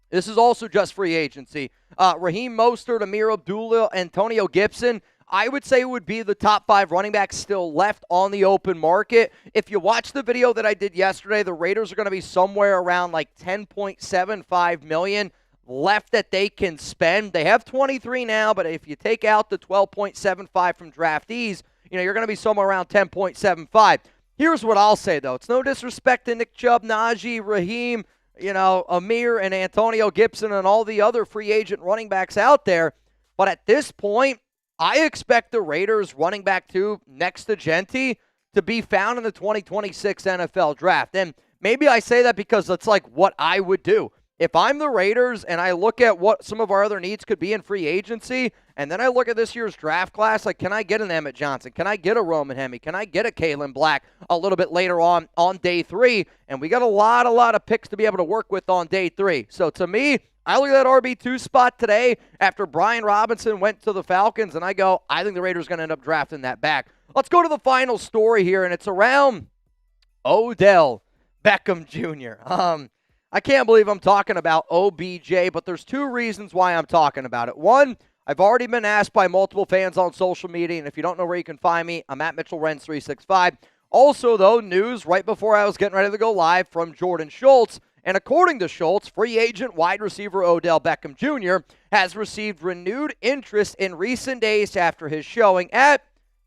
This is also just free agency. Raheem Mostert, Amir Abdullah, Antonio Gibson, I would say would be the top 5 running backs still left on the open market. If you watch the video that I did yesterday, the Raiders are going to be somewhere around like $10.75 million left that they can spend. They have 23 now, but if you take out the 12.75 from draftees, you're going to be somewhere around 10.75. Here's what I'll say, though. It's no disrespect to Nick Chubb, Najee, Raheem, Amir and Antonio Gibson and all the other free agent running backs out there. But at this point, I expect the Raiders running back 2 next to Genty to be found in the 2026 NFL draft. And maybe I say that because it's like what I would do. If I'm the Raiders and I look at what some of our other needs could be in free agency, and then I look at this year's draft class, like, can I get an Emmett Johnson? Can I get a Roman Hemi? Can I get a Kayden Black a little bit later on day 3? And we got a lot of picks to be able to work with on day 3. So to me, I look at that RB2 spot today after Brian Robinson went to the Falcons, and I go, I think the Raiders are going to end up drafting that back. Let's go to the final story here, and it's around Odell Beckham Jr. I can't believe I'm talking about OBJ, but there's 2 reasons why I'm talking about it. One, I've already been asked by multiple fans on social media, and if you don't know where you can find me, I'm at Mitchell Renz 365. Also, though, news right before I was getting ready to go live from Jordan Schultz, and according to Schultz, free agent wide receiver Odell Beckham Jr. has received renewed interest in recent days after his showing at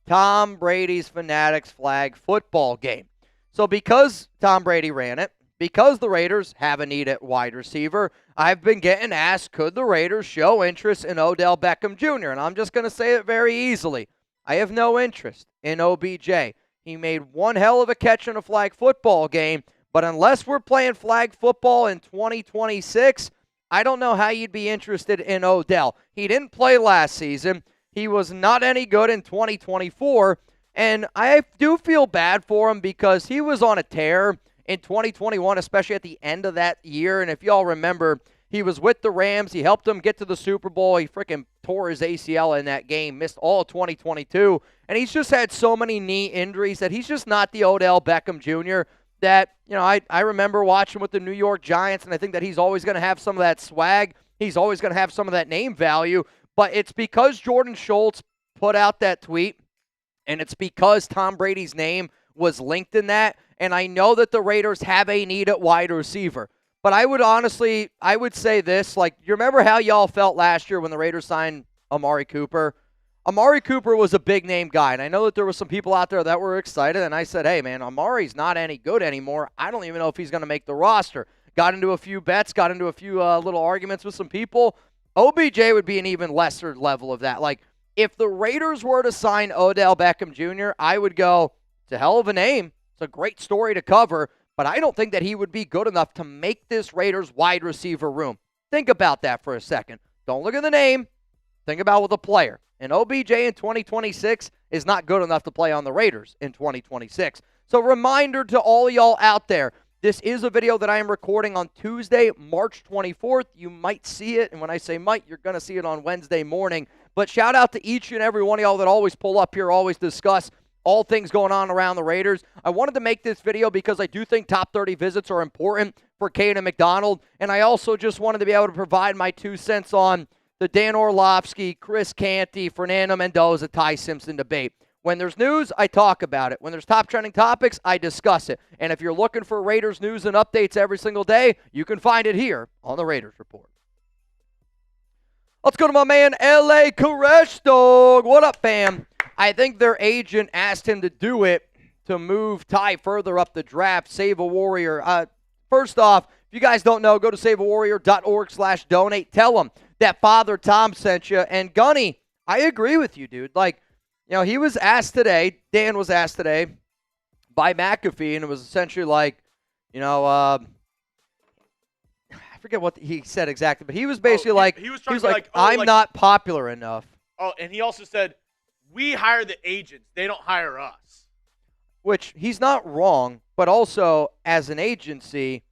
Tom Brady's Fanatics flag football game. So because Tom Brady ran it, because the Raiders have a need at wide receiver, I've been getting asked, could the Raiders show interest in Odell Beckham Jr.? And I'm just going to say it very easily. I have no interest in OBJ. He made one hell of a catch in a flag football game, but unless we're playing flag football in 2026, I don't know how you'd be interested in Odell. He didn't play last season. He was not any good in 2024, and I do feel bad for him because he was on a tear in 2021, especially at the end of that year. And if y'all remember, he was with the Rams. He helped them get to the Super Bowl. He freaking tore his ACL in that game, missed all of 2022. And he's just had so many knee injuries that he's just not the Odell Beckham Jr. that, I remember watching with the New York Giants, and I think that he's always going to have some of that swag. He's always going to have some of that name value. But it's because Jordan Schultz put out that tweet, and it's because Tom Brady's name was linked in that. And I know that the Raiders have a need at wide receiver. But I would say this, like, you remember how y'all felt last year when the Raiders signed Amari Cooper? Amari Cooper was a big-name guy, and I know that there were some people out there that were excited, and I said, hey, man, Amari's not any good anymore. I don't even know if he's going to make the roster. Got into a few bets, got into a few little arguments with some people. OBJ would be an even lesser level of that. Like, if the Raiders were to sign Odell Beckham Jr., I would go, It's a hell of a name. It's a great story to cover, but I don't think that he would be good enough to make this Raiders wide receiver room. Think about that for a second. Don't look at the name. Think about with a player. And OBJ in 2026 is not good enough to play on the Raiders in 2026. So reminder to all y'all out there, this is a video that I am recording on Tuesday, March 24th. You might see it, and when I say might, you're going to see it on Wednesday morning. But shout out to each and every one of y'all that always pull up here, always discuss all things going on around the Raiders. I wanted to make this video because I do think top 30 visits are important for Kayden McDonald, and I also just wanted to be able to provide my 2 cents on the Dan Orlovsky, Chris Canty, Fernando Mendoza, Ty Simpson debate. When there's news, I talk about it. When there's top trending topics, I discuss it. And if you're looking for Raiders news and updates every single day, you can find it here on the Raiders Report. Let's go to my man, L.A. Koresh Dog. What up, fam? I think their agent asked him to do it to move Ty further up the draft, save a Warrior. First off, if you guys don't know, go to saveawarrior.org/donate. Tell them that Father Tom sent you. And Gunny, I agree with you, dude. Like, you know, he was asked today, Dan was asked today by McAfee, and it was essentially like, you know, I forget what he said exactly, but he was basically
he was trying to be
like, I'm not popular enough.
Oh, and he also said, we hire the agents. They don't hire us.
Which he's not wrong, but also as an agency,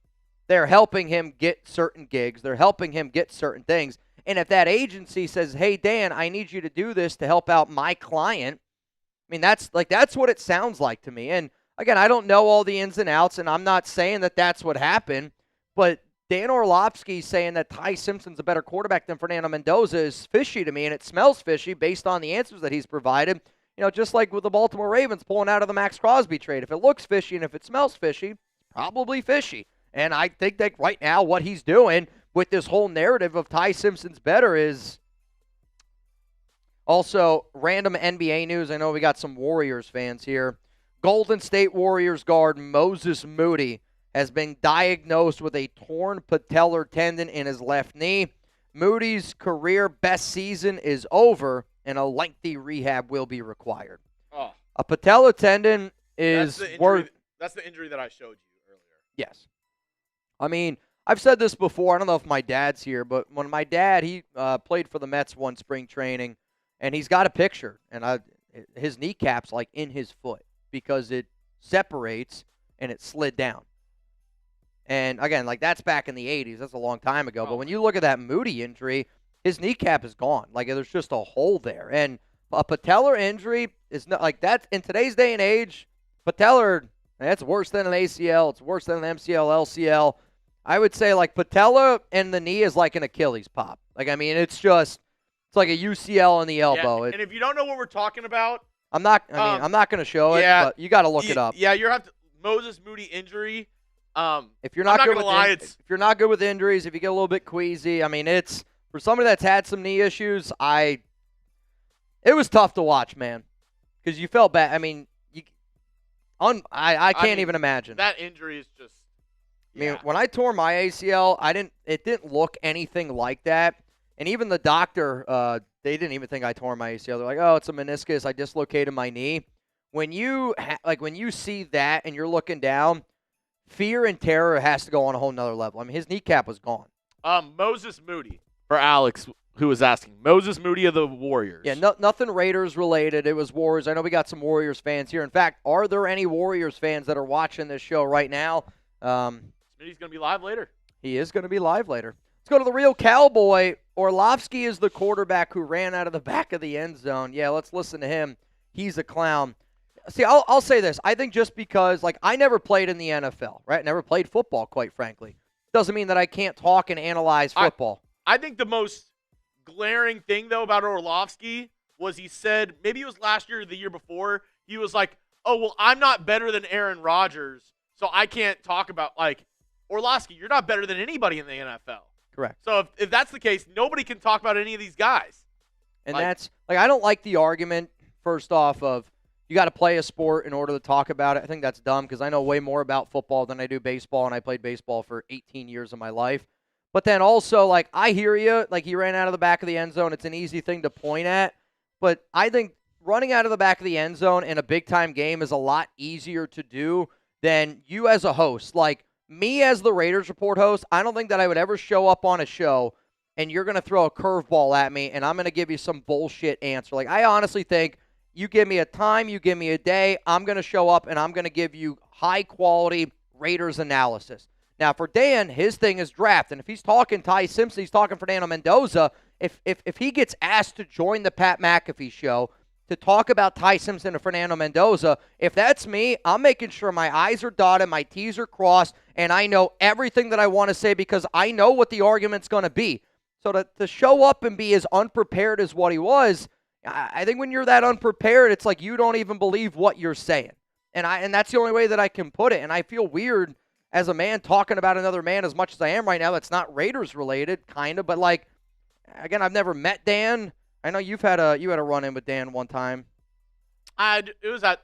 they're helping him get certain gigs. They're helping him get certain things. And if that agency says, hey, Dan, I need you to do this to help out my client, I mean, that's what it sounds like to me. And, again, I don't know all the ins and outs, and I'm not saying that that's what happened, but Dan Orlovsky saying that Ty Simpson's a better quarterback than Fernando Mendoza is fishy to me, and it smells fishy based on the answers that he's provided. You know, just like with the Baltimore Ravens pulling out of the Max Crosby trade. If it looks fishy and if it smells fishy, probably fishy. And I think that right now what he's doing with this whole narrative of Ty Simpson's better is also random NBA news. I know we got some Warriors fans here. Golden State Warriors guard Moses Moody has been diagnosed with a torn patellar tendon in his left knee. Moody's career best season is over, and a lengthy rehab will be required.
Oh.
A patellar tendon is
That's the injury that I showed you earlier.
Yes. I mean, I've said this before. I don't know if my dad's here, but when my dad, he played for the Mets one spring training, and he's got a picture, and his kneecap's like in his foot because it separates and it slid down. And, again, like that's back in the 80s. That's a long time ago. But when you look at that Moody injury, his kneecap is gone. Like there's just a hole there. And a patellar injury is not like that in today's day and age. Patellar, that's worse than an ACL. It's worse than an MCL, LCL. I would say like patella and the knee is like an Achilles pop. Like, I mean, it's like a UCL in the elbow.
Yeah, and if you don't know what we're talking about,
I'm not going to show it, but you got to look it up.
Yeah, you have to Moses Moody injury.
If you're not good with injuries, if you get a little bit queasy, I mean, it's for somebody that's had some knee issues. It was tough to watch, man, because you felt bad. I mean, I can't even imagine.
That injury is just.
I mean, when I tore my ACL, it didn't look anything like that, and even the doctor, they didn't even think I tore my ACL. They're like, oh, it's a meniscus. I dislocated my knee. When you see that and you're looking down. Fear and terror has to go on a whole nother level. I mean, his kneecap was gone.
Moses Moody, for Alex, who was asking. Moses Moody of the Warriors.
Yeah, nothing Raiders related. It was Warriors. I know we got some Warriors fans here. In fact, are there any Warriors fans that are watching this show right now?
Moody's going to be live later.
He is going to be live later. Let's go to the real cowboy. Orlovsky is the quarterback who ran out of the back of the end zone. Yeah, let's listen to him. He's a clown. See, I'll say this. I think just because, like, I never played in the NFL, right? Never played football, quite frankly. Doesn't mean that I can't talk and analyze football.
I think the most glaring thing, though, about Orlovsky was he said, maybe it was last year or the year before, he was like, oh, well, I'm not better than Aaron Rodgers, so I can't talk about, like, Orlovsky, you're not better than anybody in the NFL.
Correct.
So if that's the case, nobody can talk about any of these guys.
And that's, like, I don't like the argument, first off, of, you got to play a sport in order to talk about it. I think that's dumb because I know way more about football than I do baseball, and I played baseball for 18 years of my life. But then also, like, I hear you. Like, he ran out of the back of the end zone. It's an easy thing to point at. But I think running out of the back of the end zone in a big-time game is a lot easier to do than you as a host. Like, me as the Raiders Report host, I don't think that I would ever show up on a show and you're going to throw a curveball at me and I'm going to give you some bullshit answer. Like, I honestly think you give me a time, you give me a day, I'm going to show up and I'm going to give you high-quality Raiders analysis. Now, for Dan, his thing is draft. And if he's talking Ty Simpson, he's talking Fernando Mendoza, if he gets asked to join the Pat McAfee show to talk about Ty Simpson and Fernando Mendoza, if that's me, I'm making sure my I's are dotted, my T's are crossed, and I know everything that I want to say because I know what the argument's going to be. So to show up and be as unprepared as what he was, I think when you're that unprepared, it's like you don't even believe what you're saying. And that's the only way that I can put it. And I feel weird as a man talking about another man as much as I am right now that's not Raiders related, kind of. But, like, again, I've never met Dan. I know you had a run-in with Dan one time.
It was at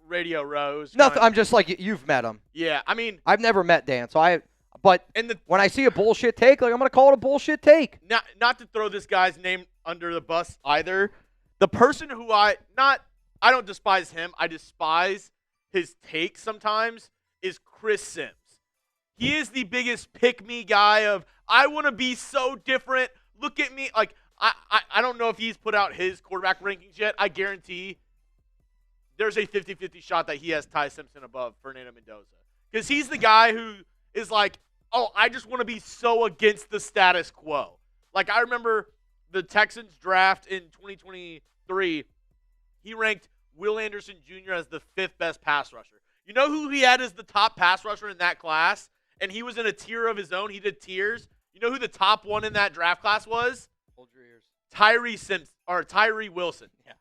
Radio Row.
Nothing. I'm just like, you've met him.
Yeah, I mean,
I've never met Dan, so when I see a bullshit take, like, I'm going to call it a bullshit take.
Not to throw this guy's name under the bus either. The person who I don't despise him, I despise his take sometimes, is Chris Sims. He is the biggest pick-me guy of, I want to be so different. Look at me. Like, I don't know if he's put out his quarterback rankings yet. I guarantee there's a 50-50 shot that he has Ty Simpson above Fernando Mendoza. Because he's the guy who is like, oh, I just want to be so against the status quo. Like, I remember the Texans draft in 2023. He ranked Will Anderson Jr. as the 5th best pass rusher. You know who he had as the top pass rusher in that class? And he was in a tier of his own. He did tiers. You know who the top one in that draft class was?
Hold your ears.
Tyree Wilson. Yeah.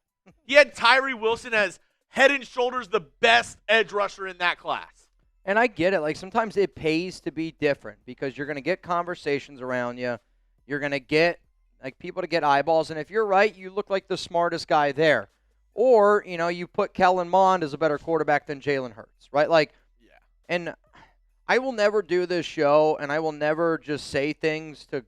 He had Tyree Wilson as head and shoulders the best edge rusher in that class.
And I get it. Like, sometimes it pays to be different because you're going to get conversations around you. You're going to get, like, people to get eyeballs. And if you're right, you look like the smartest guy there. Or, you know, you put Kellen Mond as a better quarterback than Jalen Hurts, right? Like, yeah. And I will never do this show, and I will never just say things to,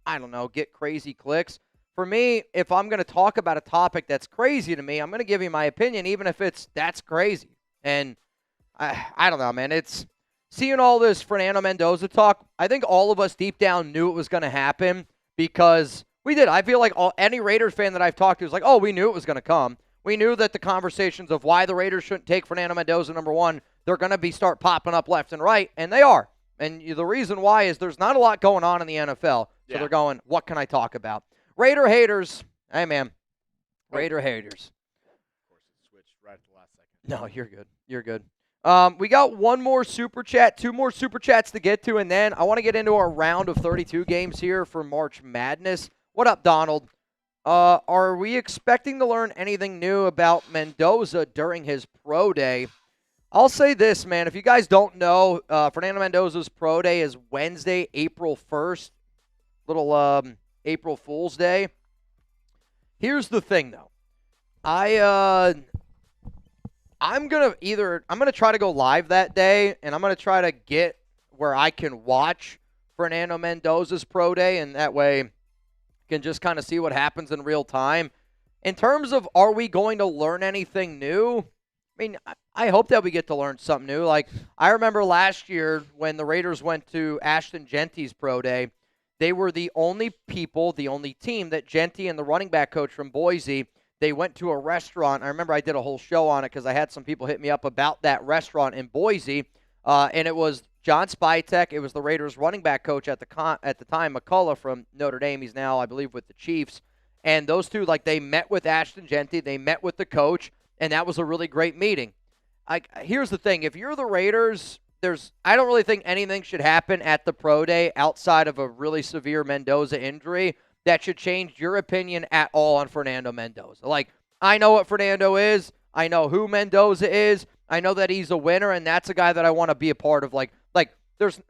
I don't know, get crazy clicks. For me, if I'm going to talk about a topic that's crazy to me, I'm going to give you my opinion, even if that's crazy. And I don't know, man. It's seeing all this Fernando Mendoza talk. I think all of us deep down knew it was going to happen because we did. I feel like any Raiders fan that I've talked to is like, oh, we knew it was going to come. We knew that the conversations of why the Raiders shouldn't take Fernando Mendoza number one, they're going to start popping up left and right, and they are. And the reason why is there's not a lot going on in the NFL, so they're going, what can I talk about? Raider haters. Hey, man. Raider haters.
Of course, it switched right at the last second.
No, you're good. You're good. We got one more Super Chat, 2 more Super Chats to get to, and then I want to get into our round of 32 games here for March Madness. What up, Donald? Are we expecting to learn anything new about Mendoza during his pro day? I'll say this, man. If you guys don't know, Fernando Mendoza's pro day is Wednesday, April 1st. Little April Fool's Day. Here's the thing, though. I'm gonna try to go live that day, and I'm gonna try to get where I can watch Fernando Mendoza's pro day, and that way can just kind of see what happens in real time. In terms of are we going to learn anything new? I mean, I hope that we get to learn something new. Like, I remember last year when the Raiders went to Ashton Genty's pro day, they were the only team that Genty and the running back coach from Boise, they went to a restaurant. I remember I did a whole show on it because I had some people hit me up about that restaurant in Boise, and it was John Spytek. It was the Raiders running back coach at the time, McClellan from Notre Dame. He's now, I believe, with the Chiefs. And those two, like, they met with Ashton Genty. They met with the coach, and that was a really great meeting. Here's the thing. If you're the Raiders, I don't really think anything should happen at the pro day outside of a really severe Mendoza injury that should change your opinion at all on Fernando Mendoza. Like, I know what Fernando is. I know who Mendoza is. I know that he's a winner, and that's a guy that I want to be a part of. Like there's,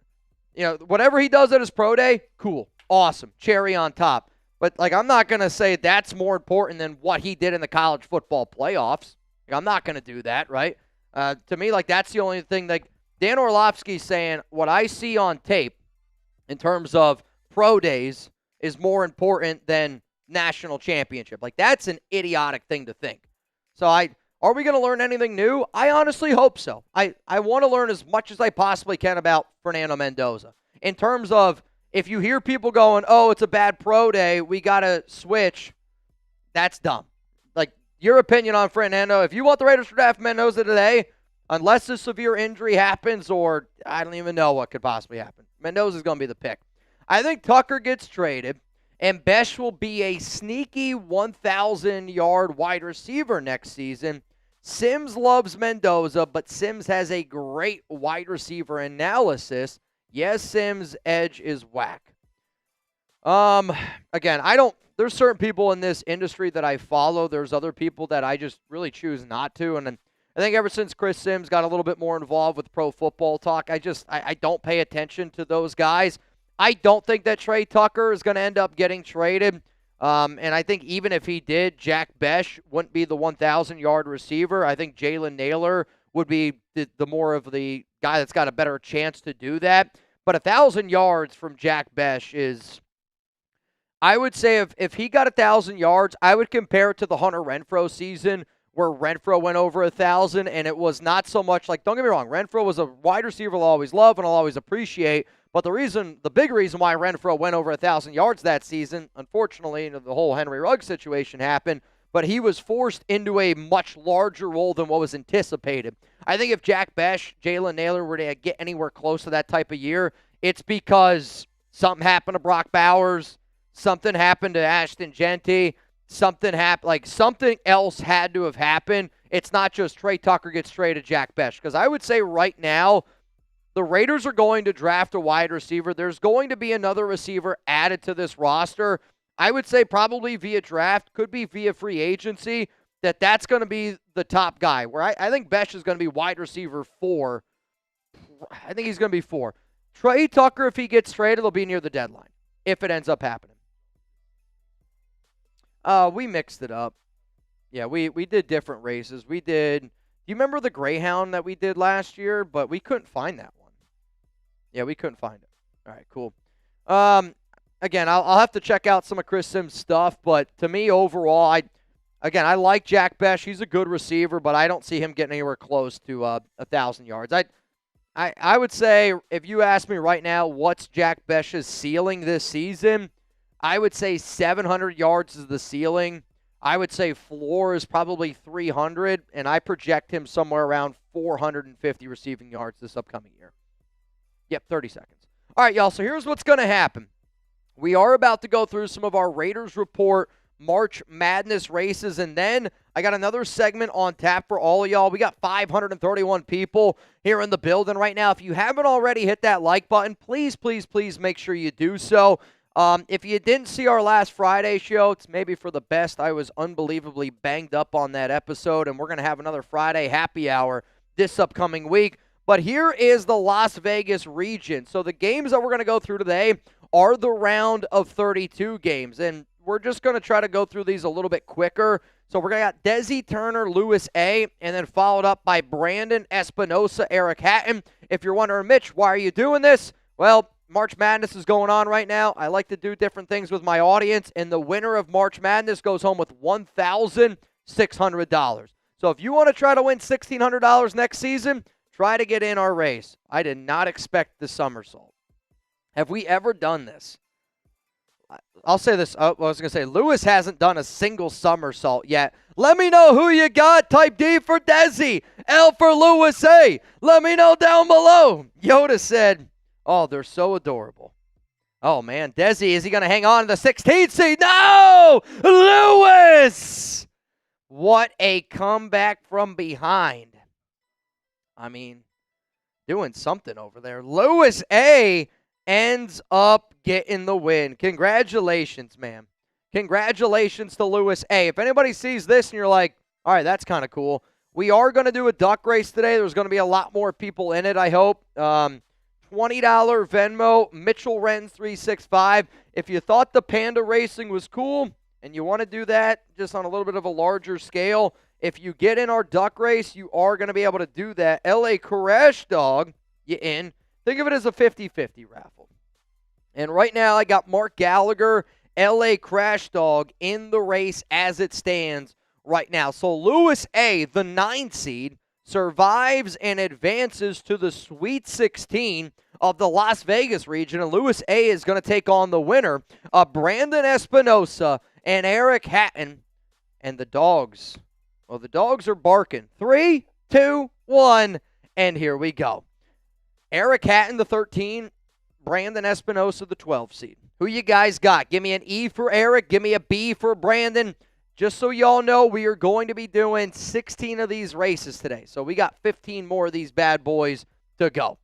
whatever he does at his pro day, cool, awesome, cherry on top. But, like, I'm not going to say that's more important than what he did in the college football playoffs. Like, I'm not going to do that, right? To me, like, that's the only thing. Like, Dan Orlovsky saying what I see on tape in terms of pro days is more important than national championship. Like, that's an idiotic thing to think. So are we going to learn anything new? I honestly hope so. I want to learn as much as I possibly can about Fernando Mendoza. In terms of, if you hear people going, oh, it's a bad pro day, we got to switch, that's dumb. Like, your opinion on Fernando, if you want the Raiders to draft Mendoza today, unless a severe injury happens or I don't even know what could possibly happen, Mendoza's going to be the pick. I think Tucker gets traded, and Besh will be a sneaky 1,000-yard wide receiver next season. Sims loves Mendoza, but Sims has a great wide receiver analysis. Yes, Sims' edge is whack. Again, there's certain people in this industry that I follow. There's other people that I just really choose not to. And then I think ever since Chris Sims got a little bit more involved with pro football talk, I don't pay attention to those guys. I don't think that Trey Tucker is going to end up getting traded. And I think even if he did, Jack Besh wouldn't be the 1,000-yard receiver. I think Jalen Naylor would be the more of the guy that's got a better chance to do that. But 1,000 yards from Jack Besh is, I would say if he got 1,000 yards, I would compare it to the Hunter Renfrow season where Renfrow went over 1,000, and it was not so much like, don't get me wrong, Renfrow was a wide receiver I'll always love and I'll always appreciate. But the big reason why Renfrow went over 1,000 yards that season, unfortunately, the whole Henry Ruggs situation happened, but he was forced into a much larger role than what was anticipated. I think if Jack Besh, Jalen Naylor were to get anywhere close to that type of year, it's because something happened to Brock Bowers, something happened to Ashton Genty, something else had to have happened. It's not just Trey Tucker gets traded Jack Besh. Because I would say right now, the Raiders are going to draft a wide receiver. There's going to be another receiver added to this roster. I would say probably via draft, could be via free agency, that's going to be the top guy. Where I think Besh is going to be wide receiver 4. I think he's going to be 4. Trey Tucker, if he gets traded, will be near the deadline, if it ends up happening. We mixed it up. Yeah, we did different races. Do you remember the Greyhound that we did last year? But we couldn't find that one. Yeah, we couldn't find it. All right, cool. Again, I'll have to check out some of Chris Sims' stuff, but to me, overall, I like Jack Besh. He's a good receiver, but I don't see him getting anywhere close to 1,000 yards. I would say, if you ask me right now, what's Jack Besh's ceiling this season, I would say 700 yards is the ceiling. I would say floor is probably 300, and I project him somewhere around 450 receiving yards this upcoming year. Yep, 30 seconds. All right, y'all, so here's what's going to happen. We are about to go through some of our Raiders Report March Madness races, and then I got another segment on tap for all of y'all. We got 531 people here in the building right now. If you haven't already hit that like button, please, please, please make sure you do so. If you didn't see our last Friday show, it's maybe for the best. I was unbelievably banged up on that episode, and we're going to have another Friday happy hour this upcoming week. But here is the Las Vegas region. So the games that we're going to go through today are the round of 32 games, and we're just going to try to go through these a little bit quicker. So we're going to got Desi Turner, Lewis A., and then followed up by Brandon Espinosa, Eric Hatton. If you're wondering, Mitch, why are you doing this? Well, March Madness is going on right now. I like to do different things with my audience, and the winner of March Madness goes home with $1,600. So if you want to try to win $1,600 next season, try to get in our race. I did not expect the somersault. Have we ever done this? I'll say this. I was going to say, Lewis hasn't done a single somersault yet. Let me know who you got. Type D for Desi. L for Lewis A. Let me know down below. Yoda said, oh, they're so adorable. Oh, man. Desi, is he going to hang on to the 16th seed? No! Lewis! What a comeback from behind. I mean, doing something over there. Lewis A. ends up getting the win. Congratulations, man. Congratulations to Lewis A. If anybody sees this and you're like, all right, that's kind of cool, we are going to do a duck race today. There's going to be a lot more people in it, I hope. $20 Venmo, Mitchell Renz 365. If you thought the Panda racing was cool and you want to do that just on a little bit of a larger scale, if you get in our duck race, you are going to be able to do that. L.A. Koresh Dog, you in. Think of it as a 50-50 raffle. And right now, I got Mark Gallagher LA Crash Dog in the race as it stands right now. So Lewis A., the 9 seed, survives and advances to the Sweet 16 of the Las Vegas region. And Lewis A. is going to take on the winner of Brandon Espinosa and Eric Hatton. And the dogs, well, the dogs are barking. 3, 2, 1, and here we go. Eric Hatton, the 13, Brandon Espinosa, the 12 seed. Who you guys got? Give me an E for Eric. Give me a B for Brandon. Just so y'all know, we are going to be doing 16 of these races today. So we got 15 more of these bad boys to go.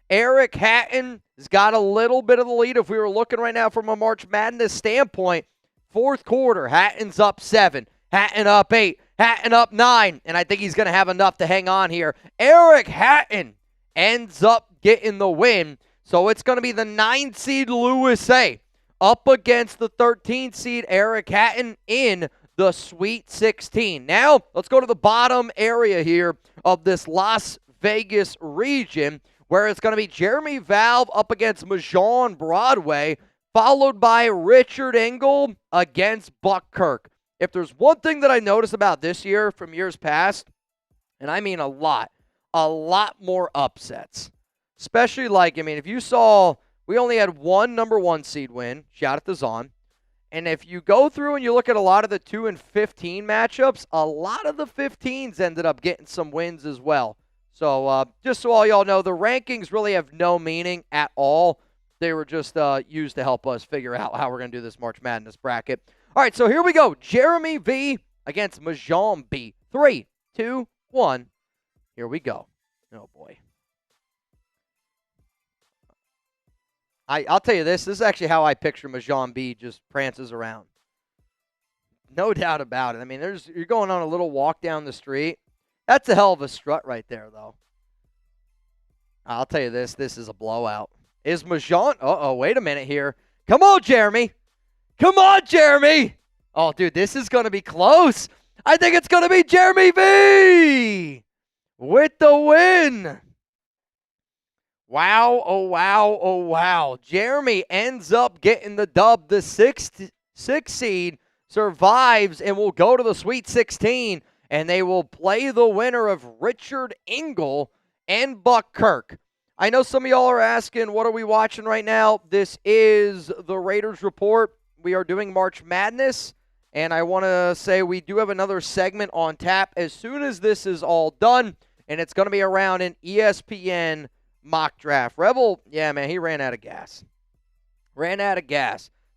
Eric Hatton has got a little bit of the lead. If we were looking right now from a March Madness standpoint, fourth quarter, Hatton's up 7, Hatton up 8, Hatton up 9, and I think he's going to have enough to hang on here. Eric Hatton ends up getting the win. So it's going to be the 9 seed Lewis A. up against the 13 seed Eric Hatton in the Sweet 16. Now, let's go to the bottom area here of this Las Vegas region, where it's going to be Jeremy Valve up against Majon Broadway, followed by Richard Engel against Buck Kirk. If there's one thing that I noticed about this year from years past, and I mean a lot more upsets. Especially if you saw, we only had one number 1 seed win, shout out to Zahn. And if you go through and you look at a lot of the 2 and 15 matchups, a lot of the 15s ended up getting some wins as well. So just so all y'all know, the rankings really have no meaning at all. They were just used to help us figure out how we're going to do this March Madness bracket. All right, so here we go. Jeremy V against Majon B. 3, 2, 1. Here we go. Oh, boy. I'll tell you this. This is actually how I picture Majon B just prances around. No doubt about it. I mean, you're going on a little walk down the street. That's a hell of a strut right there, though. I'll tell you this. This is a blowout. Is Majon... Uh-oh, wait a minute here. Come on, Jeremy. Come on, Jeremy. Oh, dude, this is going to be close. I think it's going to be Jeremy V with the win. Wow, oh, wow, oh, wow. Jeremy ends up getting the dub. The 6 seed survives and will go to the Sweet 16, and they will play the winner of Richard Engel and Buck Kirk. I know some of y'all are asking, what are we watching right now? This is the Raiders Report. We are doing March Madness, and I want to say we do have another segment on tap as soon as this is all done, and it's going to be around an ESPN mock draft. Rebel, yeah, man, he ran out of gas.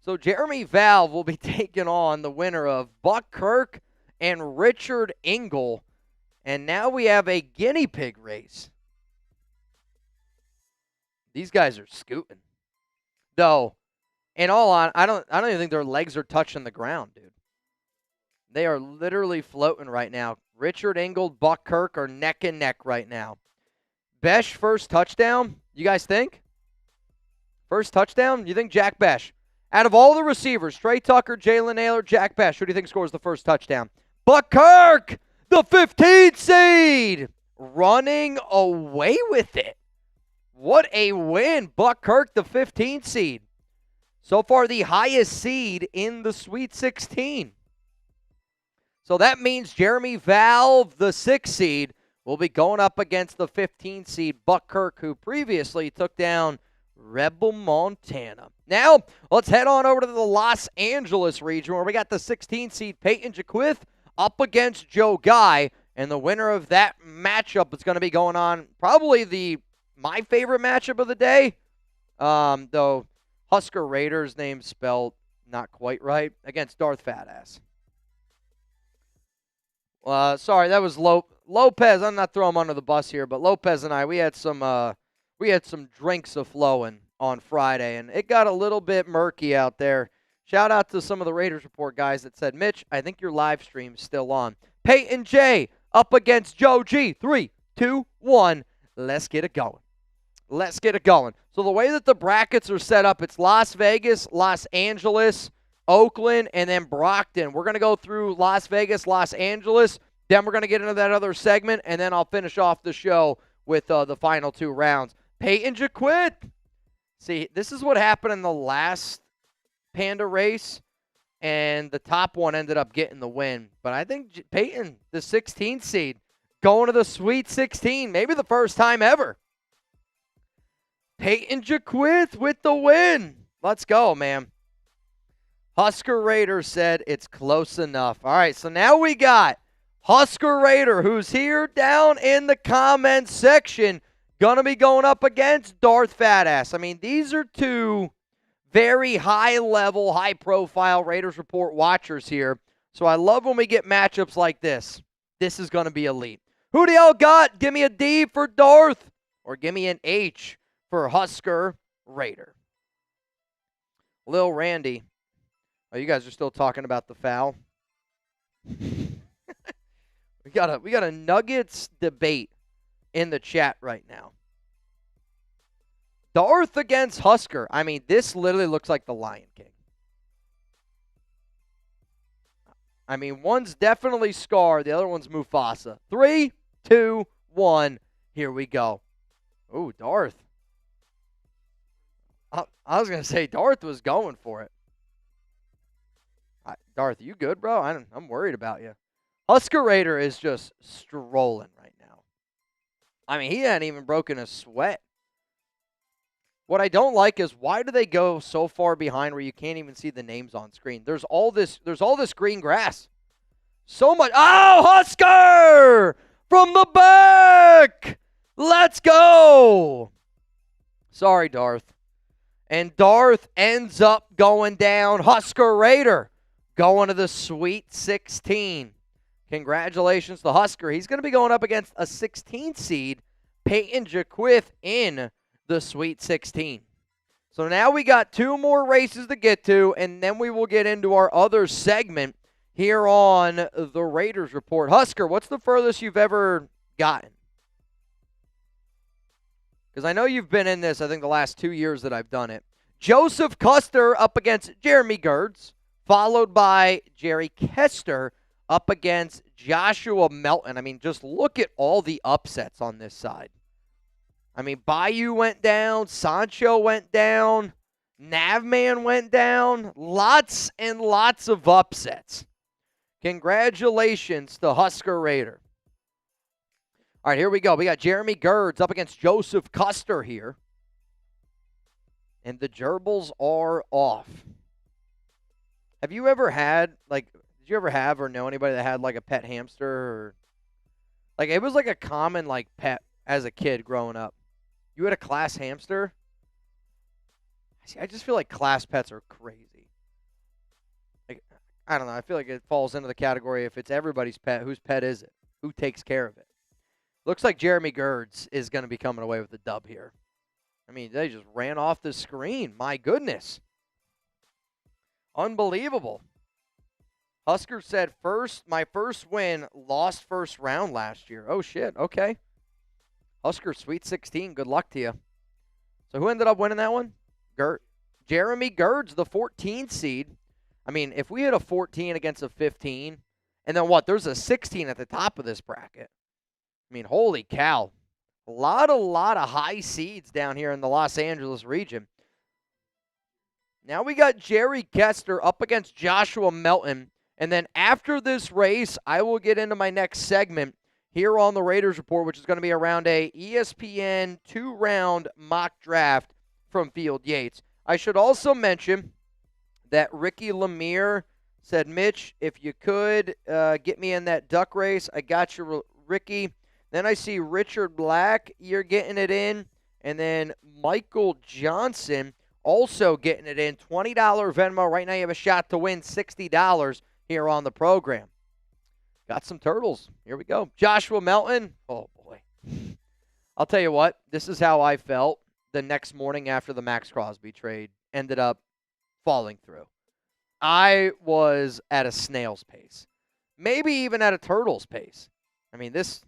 So Jeremy Valve will be taking on the winner of Buck Kirk and Richard Engel. And now we have a guinea pig race. These guys are scooting. Though, in all honesty, I don't even think their legs are touching the ground, dude. They are literally floating right now. Richard Engel, Buck Kirk are neck and neck right now. Besh first touchdown, you guys think? First touchdown? You think Jack Besh? Out of all the receivers, Trey Tucker, Jalen Naylor, Jack Besh, who do you think scores the first touchdown? Buck Kirk, the 15th seed, running away with it. What a win. Buck Kirk, the 15th seed. So far, the highest seed in the Sweet 16. So that means Jeremy Valve, the 6th seed, will be going up against the 15th seed Buck Kirk, who previously took down Rebel Montana. Now, let's head on over to the Los Angeles region, where we got the 16th seed Peyton Jaquith up against Joe Guy, and the winner of that matchup is going to be going on probably my favorite matchup of the day, though Husker Raiders name spelled not quite right, against Darth Fatass. Sorry, that was Lopez. I'm not throwing him under the bus here, but Lopez and I, we had some drinks a-flowing on Friday, and it got a little bit murky out there. Shout out to some of the Raiders Report guys that said, Mitch, I think your live stream's still on. Peyton J up against Joe G. 3, 2, 1. Let's get it going. So the way that the brackets are set up, it's Las Vegas, Los Angeles, Oakland, and then Brockton. We're going to go through Las Vegas, Los Angeles. Then we're going to get into that other segment, and then I'll finish off the show with the final 2 rounds. Peyton Jaquith. See, this is what happened in the last Panda race. and the top one ended up getting the win. But I think Peyton, the 16th seed, going to the Sweet 16, maybe the first time ever. Peyton Jaquith with the win. Let's go, man. Husker Raider said it's close enough. All right, so now we got Husker Raider, who's here down in the comments section, going to be going up against Darth Fatass. I mean, these are two very high-level, high-profile Raiders Report watchers here. So I love when we get matchups like this. This is going to be elite. Who do y'all got? Give me a D for Darth, or give me an H for Husker Raider. Lil Randy. Oh, you guys are still talking about the foul? We got a Nuggets debate in the chat right now. Darth against Husker. I mean, this literally looks like the Lion King. I mean, one's definitely Scar. The other one's Mufasa. 3, 2, 1. Here we go. Ooh, Darth. I was going to say Darth was going for it. Darth, you good, bro? I'm worried about you. Husker Raider is just strolling right now. I mean, he hadn't even broken a sweat. What I don't like is why do they go so far behind where you can't even see the names on screen? There's all this green grass. So much. Oh, Husker from the back. Let's go. Sorry, Darth. And Darth ends up going down. Husker Raider going to the Sweet 16. Congratulations to Husker. He's going to be going up against a 16th seed, Peyton Jaquith, in the Sweet 16. So now we got two more races to get to, and then we will get into our other segment here on the Raiders Report. Husker, what's the furthest you've ever gotten? Because I know you've been in this, I think, the last 2 years that I've done it. Joseph Custer up against Jeremy Gertz, followed by Jerry Kester up against Joshua Melton. I mean, just look at all the upsets on this side. I mean, Bayou went down, Sancho went down, Navman went down. Lots and lots of upsets. Congratulations to Husker Raider. All right, here we go. We got Jeremy Gertz up against Joseph Custer here. And the gerbils are off. Have you ever had, did you ever have or know anybody that had, a pet hamster? Or, it was, a common, pet as a kid growing up. You had a class hamster? See, I just feel like class pets are crazy. I don't know. I feel like it falls into the category if it's everybody's pet, whose pet is it? Who takes care of it? Looks like Jeremy Gertz is going to be coming away with the dub here. I mean, they just ran off the screen. My goodness. Unbelievable. Husker said, my first win, lost first round last year. Oh, shit. Okay. Husker Sweet 16. Good luck to you. So who ended up winning that one? Jeremy Gertz, the 14th seed. I mean, if we had a 14 against a 15, and then what? There's a 16 at the top of this bracket. I mean, holy cow. A lot of high seeds down here in the Los Angeles region. Now we got Jerry Kester up against Joshua Melton. And then after this race, I will get into my next segment here on the Raiders Report, which is going to be around a ESPN 2-round mock draft from Field Yates. I should also mention that Ricky Lemire said, Mitch, if you could get me in that duck race, I got you, Ricky. Then I see Richard Black, you're getting it in. And then Michael Johnson also getting it in. $20 Venmo. Right now you have a shot to win $60 here on the program. Got some turtles. Here we go. Joshua Melton. Oh, boy. I'll tell you what. This is how I felt the next morning after the Max Crosby trade ended up falling through. I was at a snail's pace. Maybe even at a turtle's pace. I mean, this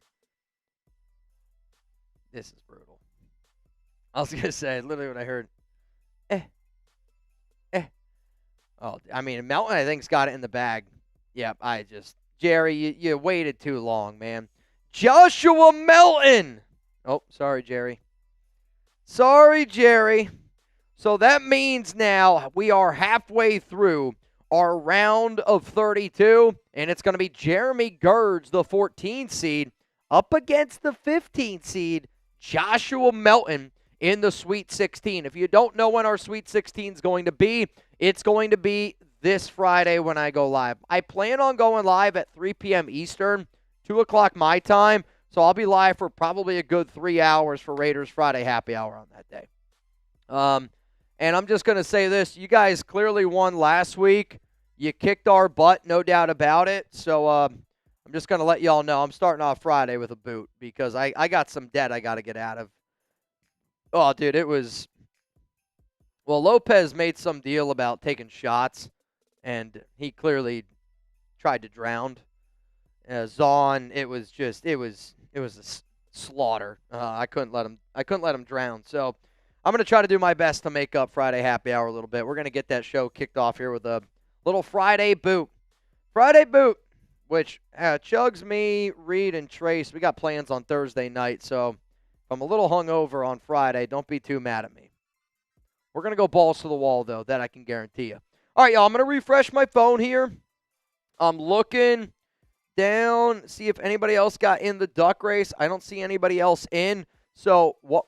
is brutal. I was going to say, literally when I heard, Oh, I mean, Melton, I think, has got it in the bag. Yep, Jerry, you waited too long, man. Joshua Melton. Oh, sorry, Jerry. Sorry, Jerry. So that means now we are halfway through our round of 32, and it's going to be Jeremy Gerds, the 14th seed, up against the 15th seed, Joshua Melton, in the Sweet 16. If you don't know when our Sweet 16 is going to be, it's going to be this Friday when I go live. I plan on going live at 3 p.m. Eastern, 2 o'clock my time, so I'll be live for probably a good 3 hours for Raiders Friday Happy Hour on that day. And I'm just going to say this. You guys clearly won last week. You kicked our butt, no doubt about it. So I'm just going to let y'all know I'm starting off Friday with a boot because I got some debt I got to get out of. Oh, dude, it was – well, Lopez made some deal about taking shots, and he clearly tried to drown. Zahn, it was a slaughter. I couldn't let him drown. So I'm going to try to do my best to make up Friday Happy Hour a little bit. We're going to get that show kicked off here with a little Friday boot. Friday boot, which Chugs, me, Reed, and Trace, we got plans on Thursday night, so if I'm a little hungover on Friday, don't be too mad at me. We're going to go balls to the wall, though. That I can guarantee you. All right, y'all, I'm going to refresh my phone here. I'm looking down, see if anybody else got in the duck race. I don't see anybody else in. So what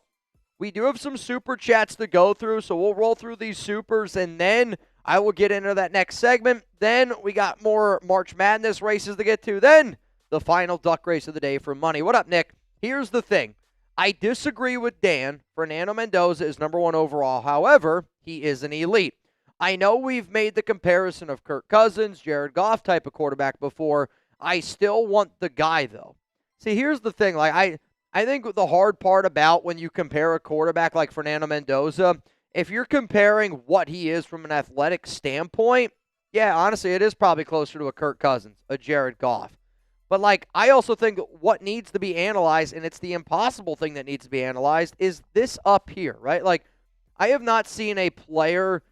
we do have some super chats to go through, so we'll roll through these supers, and then I will get into that next segment. Then we got more March Madness races to get to. Then the final duck race of the day for money. What up, Nick? Here's the thing. I disagree with Dan. Fernando Mendoza is number 1 overall. However, he is an elite. I know we've made the comparison of Kirk Cousins, Jared Goff type of quarterback before. I still want the guy, though. See, here's the thing. Like I think the hard part about when you compare a quarterback like Fernando Mendoza, if you're comparing what he is from an athletic standpoint, yeah, honestly, it is probably closer to a Kirk Cousins, a Jared Goff. But, like, I also think what needs to be analyzed, and it's the impossible thing that needs to be analyzed, is this up here, right? Like, I have not seen a player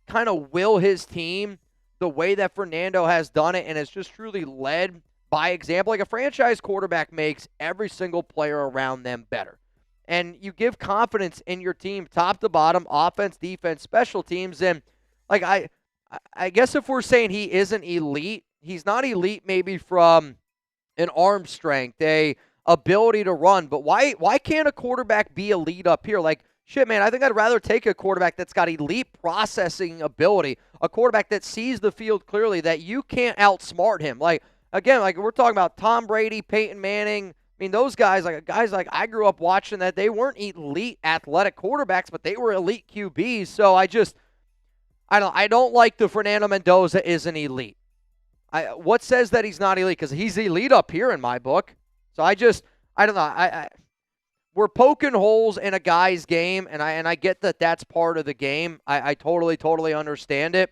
kind of will his team the way that Fernando has done it and has just truly led by example. Like, a franchise quarterback makes every single player around them better. And you give confidence in your team, top to bottom, offense, defense, special teams. And, like, I guess if we're saying he isn't elite, he's not elite maybe from an arm strength, a ability to run. But why can't a quarterback be elite up here? Like, shit, man, I think I'd rather take a quarterback that's got elite processing ability, a quarterback that sees the field clearly, that you can't outsmart him. Like, again, like we're talking about Tom Brady, Peyton Manning. I mean, those guys like I grew up watching that. They weren't elite athletic quarterbacks, but they were elite QBs. So I don't like the Fernando Mendoza is an elite. What says that he's not elite? Because he's elite up here in my book. So I don't know. We're poking holes in a guy's game, and I get that that's part of the game. I totally understand it.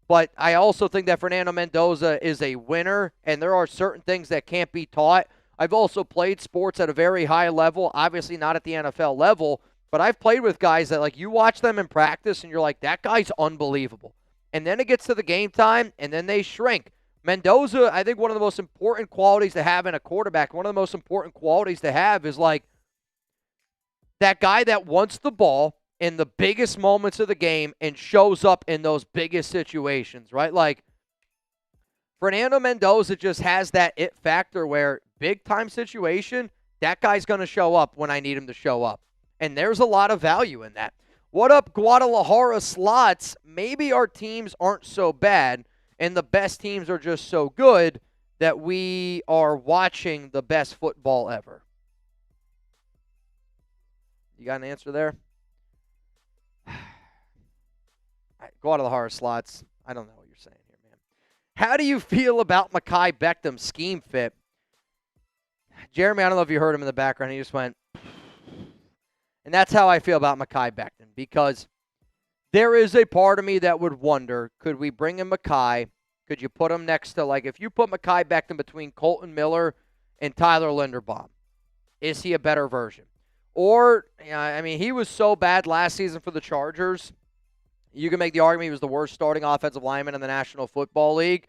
But I also think that Fernando Mendoza is a winner, and there are certain things that can't be taught. I've also played sports at a very high level, obviously not at the NFL level, but I've played with guys that, like, you watch them in practice, and you're like, that guy's unbelievable. And then it gets to the game time, and then they shrink. Mendoza, I think one of the most important qualities to have in a quarterback, one of the most important qualities to have is, like, that guy that wants the ball in the biggest moments of the game and shows up in those biggest situations, right? Like, Fernando Mendoza just has that it factor where big-time situation, that guy's going to show up when I need him to show up. And there's a lot of value in that. What up, Guadalajara Slots? Maybe our teams aren't so bad, and the best teams are just so good that we are watching the best football ever. You got an answer there? Guadalajara Slots, I don't know what you're saying here, man. How do you feel about Mekhi Becton's scheme fit? Jeremy, I don't know if you heard him in the background. He just went, and that's how I feel about Mekhi Becton, because there is a part of me that would wonder, could we bring in Mekhi? Could you put him next to, like, if you put Mekhi Becton between Colton Miller and Tyler Linderbaum, is he a better version? Or, I mean, he was so bad last season for the Chargers. You can make the argument he was the worst starting offensive lineman in the National Football League.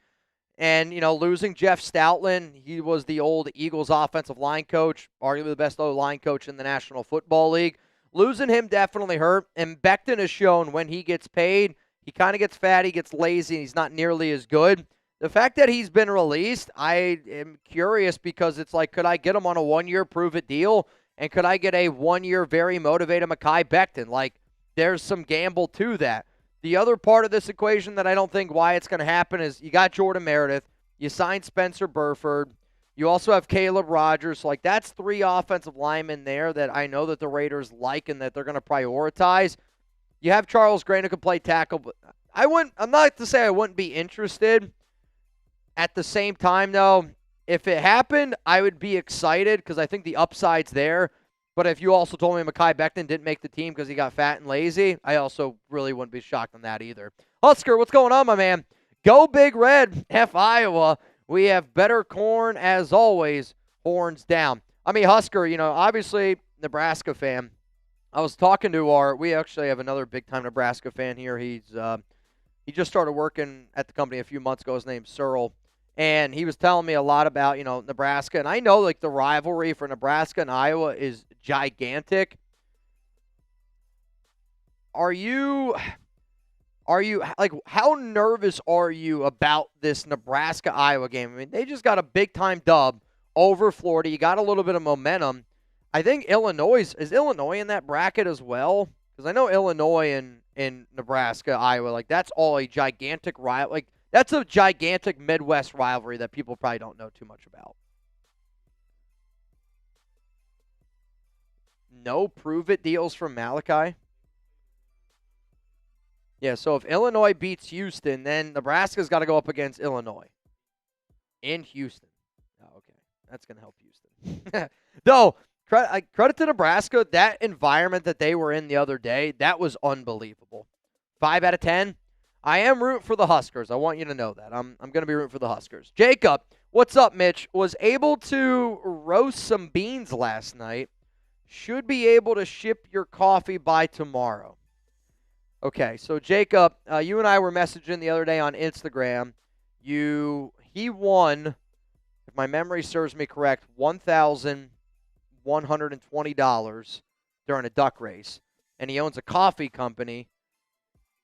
And, losing Jeff Stoutland, he was the old Eagles offensive line coach, arguably the best line coach in the National Football League. Losing him definitely hurt. And Becton has shown when he gets paid, He kind of gets fat, he gets lazy, and he's not nearly as good. The fact that he's been released, I am curious because it's like, could I get him on a 1-year prove-it deal? And could I get a 1-year very motivated Mekhi Becton? Like, there's some gamble to that. The other part of this equation that I don't think why it's going to happen is you got Jordan Meredith, you signed Spencer Burford, you also have Caleb Rogers. So, like, that's 3 offensive linemen there that I know that the Raiders like and that they're going to prioritize. You have Charles Green who can play tackle, but I'm not to say I wouldn't be interested. At the same time, though, if it happened, I would be excited because I think the upside's there. But if you also told me Mekhi Becton didn't make the team because he got fat and lazy, I also really wouldn't be shocked on that either. Husker, what's going on, my man? Go Big Red, F Iowa. We have better corn as always, horns down. I mean, Husker, obviously Nebraska fan. I was talking to we actually have another big-time Nebraska fan here. He just started working at the company a few months ago. His name's Searle. And he was telling me a lot about, Nebraska. And I know, like, the rivalry for Nebraska and Iowa is gigantic. Are you, like, how nervous are you about this Nebraska-Iowa game? I mean, they just got a big-time dub over Florida. You got a little bit of momentum. I think is Illinois in that bracket as well? Because I know Illinois and Nebraska, Iowa, like, that's all a gigantic rival. Like, that's a gigantic Midwest rivalry that people probably don't know too much about. No prove-it deals from Malachi? Yeah, so if Illinois beats Houston, then Nebraska's got to go up against Illinois in Houston. Oh, okay. That's going to help Houston. Though, credit to Nebraska, that environment that they were in the other day, that was unbelievable. 5 out of 10. I am rooting for the Huskers. I want you to know that. I'm going to be rooting for the Huskers. Jacob, what's up, Mitch? Was able to roast some beans last night. Should be able to ship your coffee by tomorrow. Okay, so Jacob, you and I were messaging the other day on Instagram. He won, if my memory serves me correct, $1,120 during a duck race. And he owns a coffee company.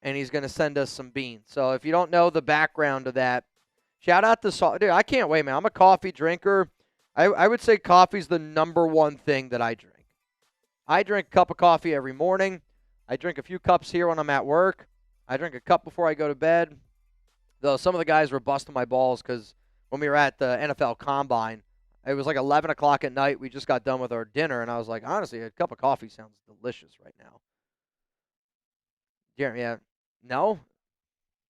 And he's going to send us some beans. So if you don't know the background of that, shout out to Saul. Dude, I can't wait, man. I'm a coffee drinker. I would say coffee's the number one thing that I drink. I drink a cup of coffee every morning. I drink a few cups here when I'm at work. I drink a cup before I go to bed. Though some of the guys were busting my balls because when we were at the NFL Combine, it was like 11 o'clock at night. We just got done with our dinner, and I was like, honestly, a cup of coffee sounds delicious right now. Yeah. No?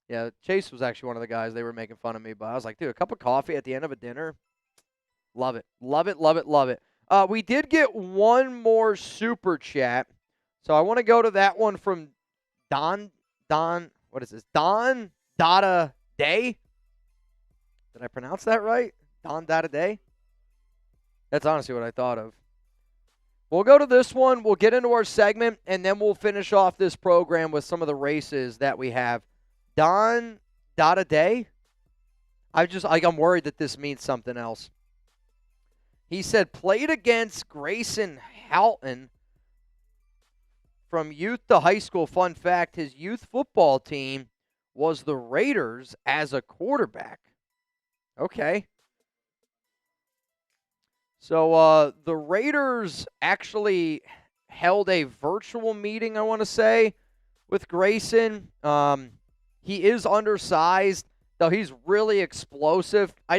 Yeah, Chase was actually one of the guys. They were making fun of me, but I was like, dude, a cup of coffee at the end of a dinner? Love it. Love it, love it, love it. We did get one more super chat, so I want to go to that one from Don, what is this? Don Dada Day? Did I pronounce that right? Don Dada Day? That's honestly what I thought of. We'll go to this one. We'll get into our segment, and then we'll finish off this program with some of the races that we have. Don Dada Day? I'm worried that this means something else. He said, played against Grayson Halton from youth to high school. Fun fact, his youth football team was the Raiders as a quarterback. Okay. So the Raiders actually held a virtual meeting, I want to say, with Grayson. He is undersized, though he's really explosive. I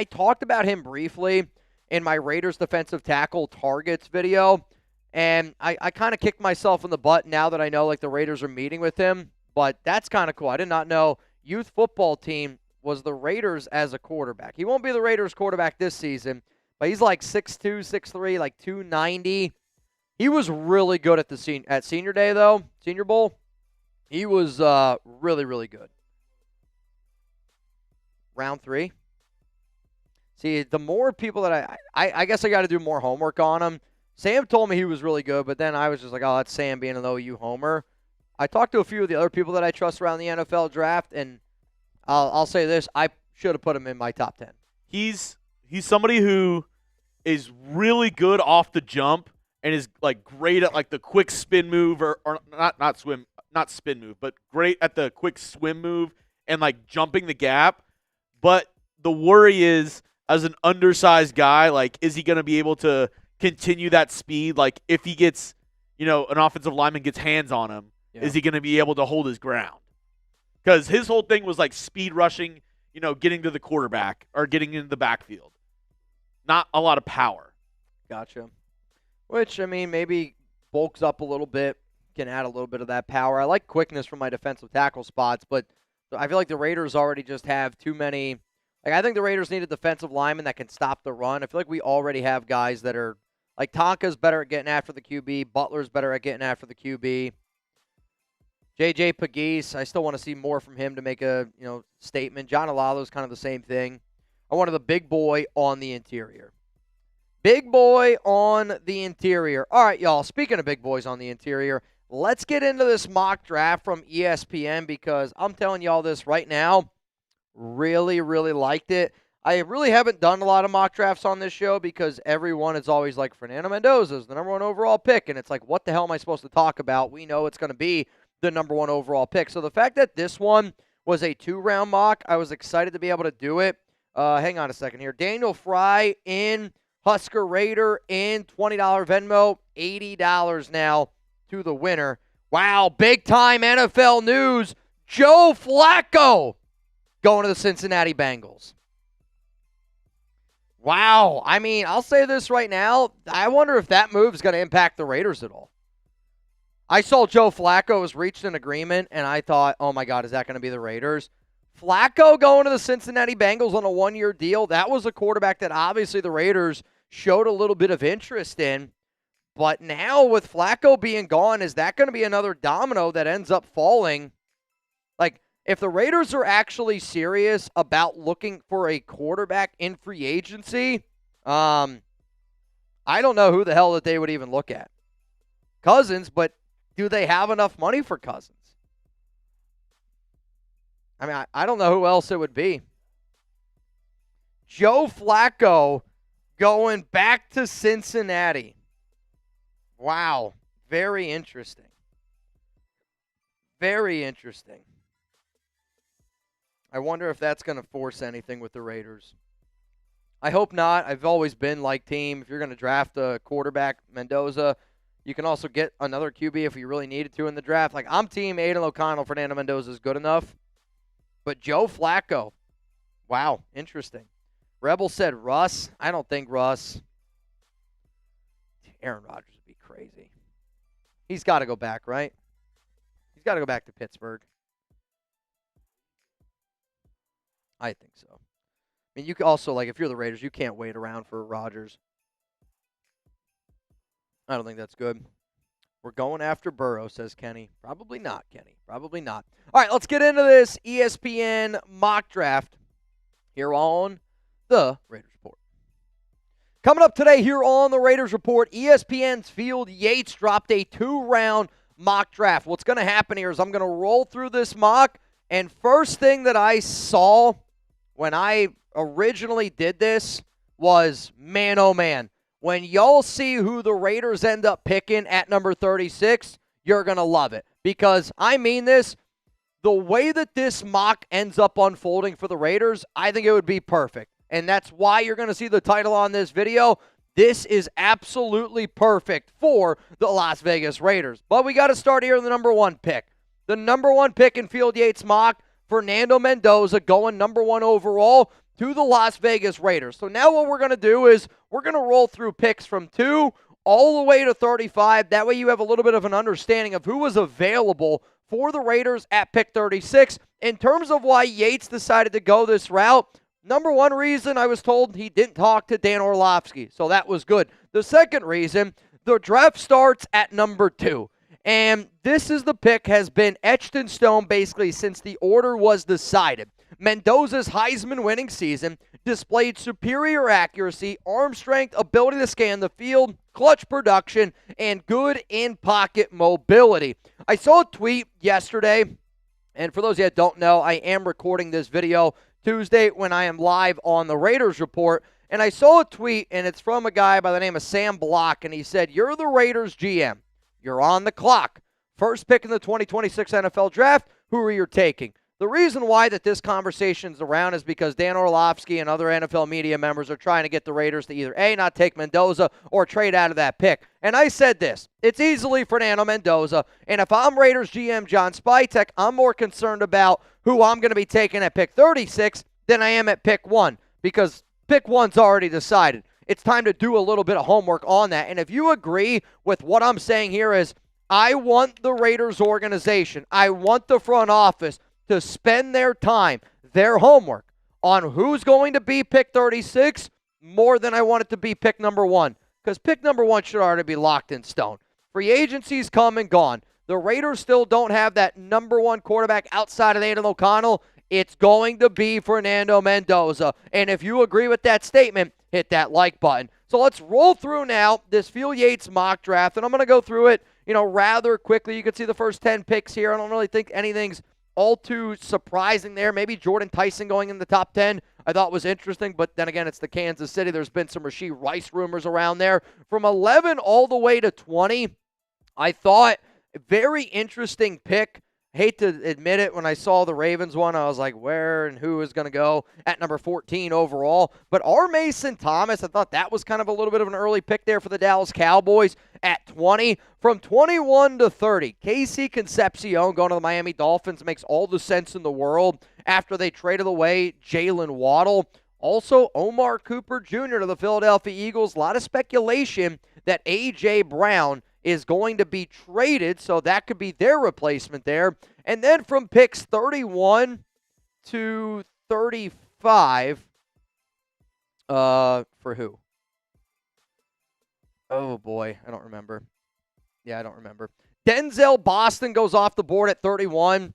talked about him briefly in my Raiders defensive tackle targets video, and I kind of kicked myself in the butt now that I know like the Raiders are meeting with him, but that's kind of cool. I did not know youth football team was the Raiders as a quarterback. He won't be the Raiders quarterback this season, but he's like 6'2", 6'3", like 290. He was really good at Senior Day, though, Senior Bowl. He was really, really good. Round 3. See, the more people that I guess I got to do more homework on him. Sam told me he was really good, but then I was just like, oh, that's Sam being an OU homer. I talked to a few of the other people that I trust around the NFL draft, and I'll say this. I should have put him in my top 10.
He's somebody who is really good off the jump and is like great at like the quick spin move or not not spin move, but great at the quick swim move and like jumping the gap. But the worry is, as an undersized guy, like, is he going to be able to continue that speed? Like, if he gets, an offensive lineman gets hands on him, is he going to be able to hold his ground? Because his whole thing was like speed rushing, getting to the quarterback or getting into the backfield. Not a lot of power.
Gotcha. Which, maybe bulks up a little bit, can add a little bit of that power. I like quickness from my defensive tackle spots, but I feel like the Raiders already just have too many. Like, I think the Raiders need a defensive lineman that can stop the run. I feel like we already have guys that are, like, Tonka's better at getting after the QB. Butler's better at getting after the QB. J.J. Pegues, I still want to see more from him to make a, statement. John Alalo's kind of the same thing. I wanted the big boy on the interior. Big boy on the interior. All right, y'all, speaking of big boys on the interior, let's get into this mock draft from ESPN because I'm telling y'all this right now, really, really liked it. I really haven't done a lot of mock drafts on this show because everyone is always like, Fernando Mendoza is the number 1 overall pick, and it's like, what the hell am I supposed to talk about? We know it's going to be the number 1 overall pick. So the fact that this one was a 2-round mock, I was excited to be able to do it. Hang on a second here. Daniel Fry in, Husker Raider in, $20 Venmo, $80 now to the winner. Wow, big-time NFL news. Joe Flacco going to the Cincinnati Bengals. Wow. I'll say this right now. I wonder if that move is going to impact the Raiders at all. I saw Joe Flacco was reached an agreement, and I thought, oh, my God, is that going to be the Raiders? Flacco going to the Cincinnati Bengals on a 1-year deal, that was a quarterback that obviously the Raiders showed a little bit of interest in. But now with Flacco being gone, is that going to be another domino that ends up falling? Like, if the Raiders are actually serious about looking for a quarterback in free agency, I don't know who the hell that they would even look at. Cousins, but do they have enough money for Cousins? I don't know who else it would be. Joe Flacco going back to Cincinnati. Wow. Very interesting. Very interesting. I wonder if that's going to force anything with the Raiders. I hope not. I've always been like team. If you're going to draft a quarterback, Mendoza, you can also get another QB if you really needed to in the draft. Like, I'm team Aiden O'Connell. Fernando Mendoza is good enough. But Joe Flacco, wow, interesting. Rebel said Russ. I don't think Russ. Aaron Rodgers would be crazy. He's got to go back, right? He's got to go back to Pittsburgh. I think so. You can also, like, if you're the Raiders, you can't wait around for Rodgers. I don't think that's good. We're going after Burrow, says Kenny. Probably not, Kenny. Probably not. All right, let's get into this ESPN mock draft here on the Raiders Report. Coming up today here on the Raiders Report, ESPN's Field Yates dropped a 2-round mock draft. What's going to happen here is I'm going to roll through this mock, and first thing that I saw when I originally did this was, man, oh, man. When y'all see who the Raiders end up picking at number 36, you're going to love it. Because, I mean this, the way that this mock ends up unfolding for the Raiders, I think it would be perfect. And that's why you're going to see the title on this video. This is absolutely perfect for the Las Vegas Raiders. But we got to start here in the number 1 pick. The number 1 pick in Field Yates mock, Fernando Mendoza going number 1 overall to the Las Vegas Raiders. So now what we're going to do is we're going to roll through picks from 2 all the way to 35. That way you have a little bit of an understanding of who was available for the Raiders at pick 36. In terms of why Yates decided to go this route, number 1 reason, I was told he didn't talk to Dan Orlovsky, so that was good. The second reason, the draft starts at number 2. And this is the pick has been etched in stone basically since the order was decided. Mendoza's Heisman-winning season displayed superior accuracy, arm strength, ability to scan the field, clutch production, and good in-pocket mobility. I saw a tweet yesterday, and for those of you that don't know, I am recording this video Tuesday when I am live on the Raiders Report, and I saw a tweet, and it's from a guy by the name of Sam Block, and he said, "You're the Raiders GM. You're on the clock. First pick in the 2026 NFL Draft, who are you taking? The reason why that this conversation's around is because Dan Orlovsky and other NFL media members are trying to get the Raiders to either A, not take Mendoza, or trade out of that pick. And I said this, it's easily Fernando Mendoza, and if I'm Raiders GM John Spytek, I'm more concerned about who I'm going to be taking at pick 36 than I am at pick 1, because pick 1's already decided. It's time to do a little bit of homework on that. And if you agree with what I'm saying here is, I want the Raiders organization, I want the front office to spend their time, their homework, on who's going to be pick 36 more than I want it to be pick number 1. Because pick number 1 should already be locked in stone. Free agency's come and gone. The Raiders still don't have that number 1 quarterback outside of Aiden O'Connell. It's going to be Fernando Mendoza. And if you agree with that statement, hit that like button. So let's roll through now this Phil Yates mock draft, and I'm going to go through it, rather quickly. You can see the first 10 picks here. I don't really think anything's all too surprising there. Maybe Jordan Tyson going in the top 10 I thought was interesting, but then again, it's the Kansas City. There's been some Rashee Rice rumors around there. From 11 all the way to 20, I thought very interesting pick. Hate to admit it, when I saw the Ravens one, I was like, where and who is going to go at number 14 overall? But R. Mason Thomas, I thought that was kind of a little bit of an early pick there for the Dallas Cowboys at 20. From 21 to 30, Casey Concepcion going to the Miami Dolphins makes all the sense in the world after they traded away Jalen Waddle. Also, Omar Cooper Jr. to the Philadelphia Eagles. A lot of speculation that A.J. Brown is going to be traded, so that could be their replacement there. And then from picks 31 to 35, for who? Oh, boy, I don't remember. Yeah, I don't remember. Denzel Boston goes off the board at 31.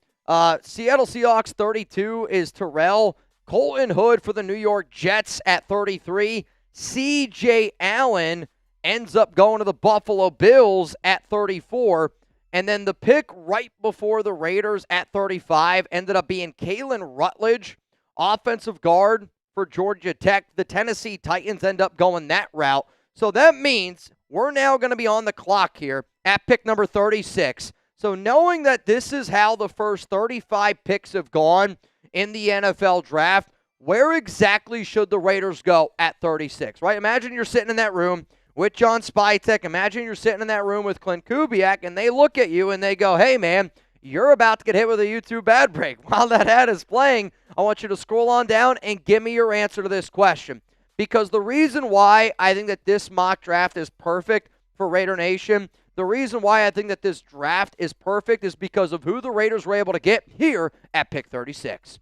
Seattle Seahawks 32 is Terrell. Colton Hood for the New York Jets at 33. C.J. Allen ends up going to the Buffalo Bills at 34. And then the pick right before the Raiders at 35 ended up being Kalen Rutledge, offensive guard for Georgia Tech. The Tennessee Titans end up going that route. So that means we're now going to be on the clock here at pick number 36. So knowing that this is how the first 35 picks have gone in the NFL draft, where exactly should the Raiders go at 36, right? Imagine you're sitting in that room with John Spytek. Imagine you're sitting in that room with Clint Kubiak, and they look at you and they go, hey, man, you're about to get hit with a YouTube ad break. While that ad is playing, I want you to scroll on down and give me your answer to this question. Because the reason why I think that this mock draft is perfect for Raider Nation, the reason why I think that this draft is perfect is because of who the Raiders were able to get here at pick 36.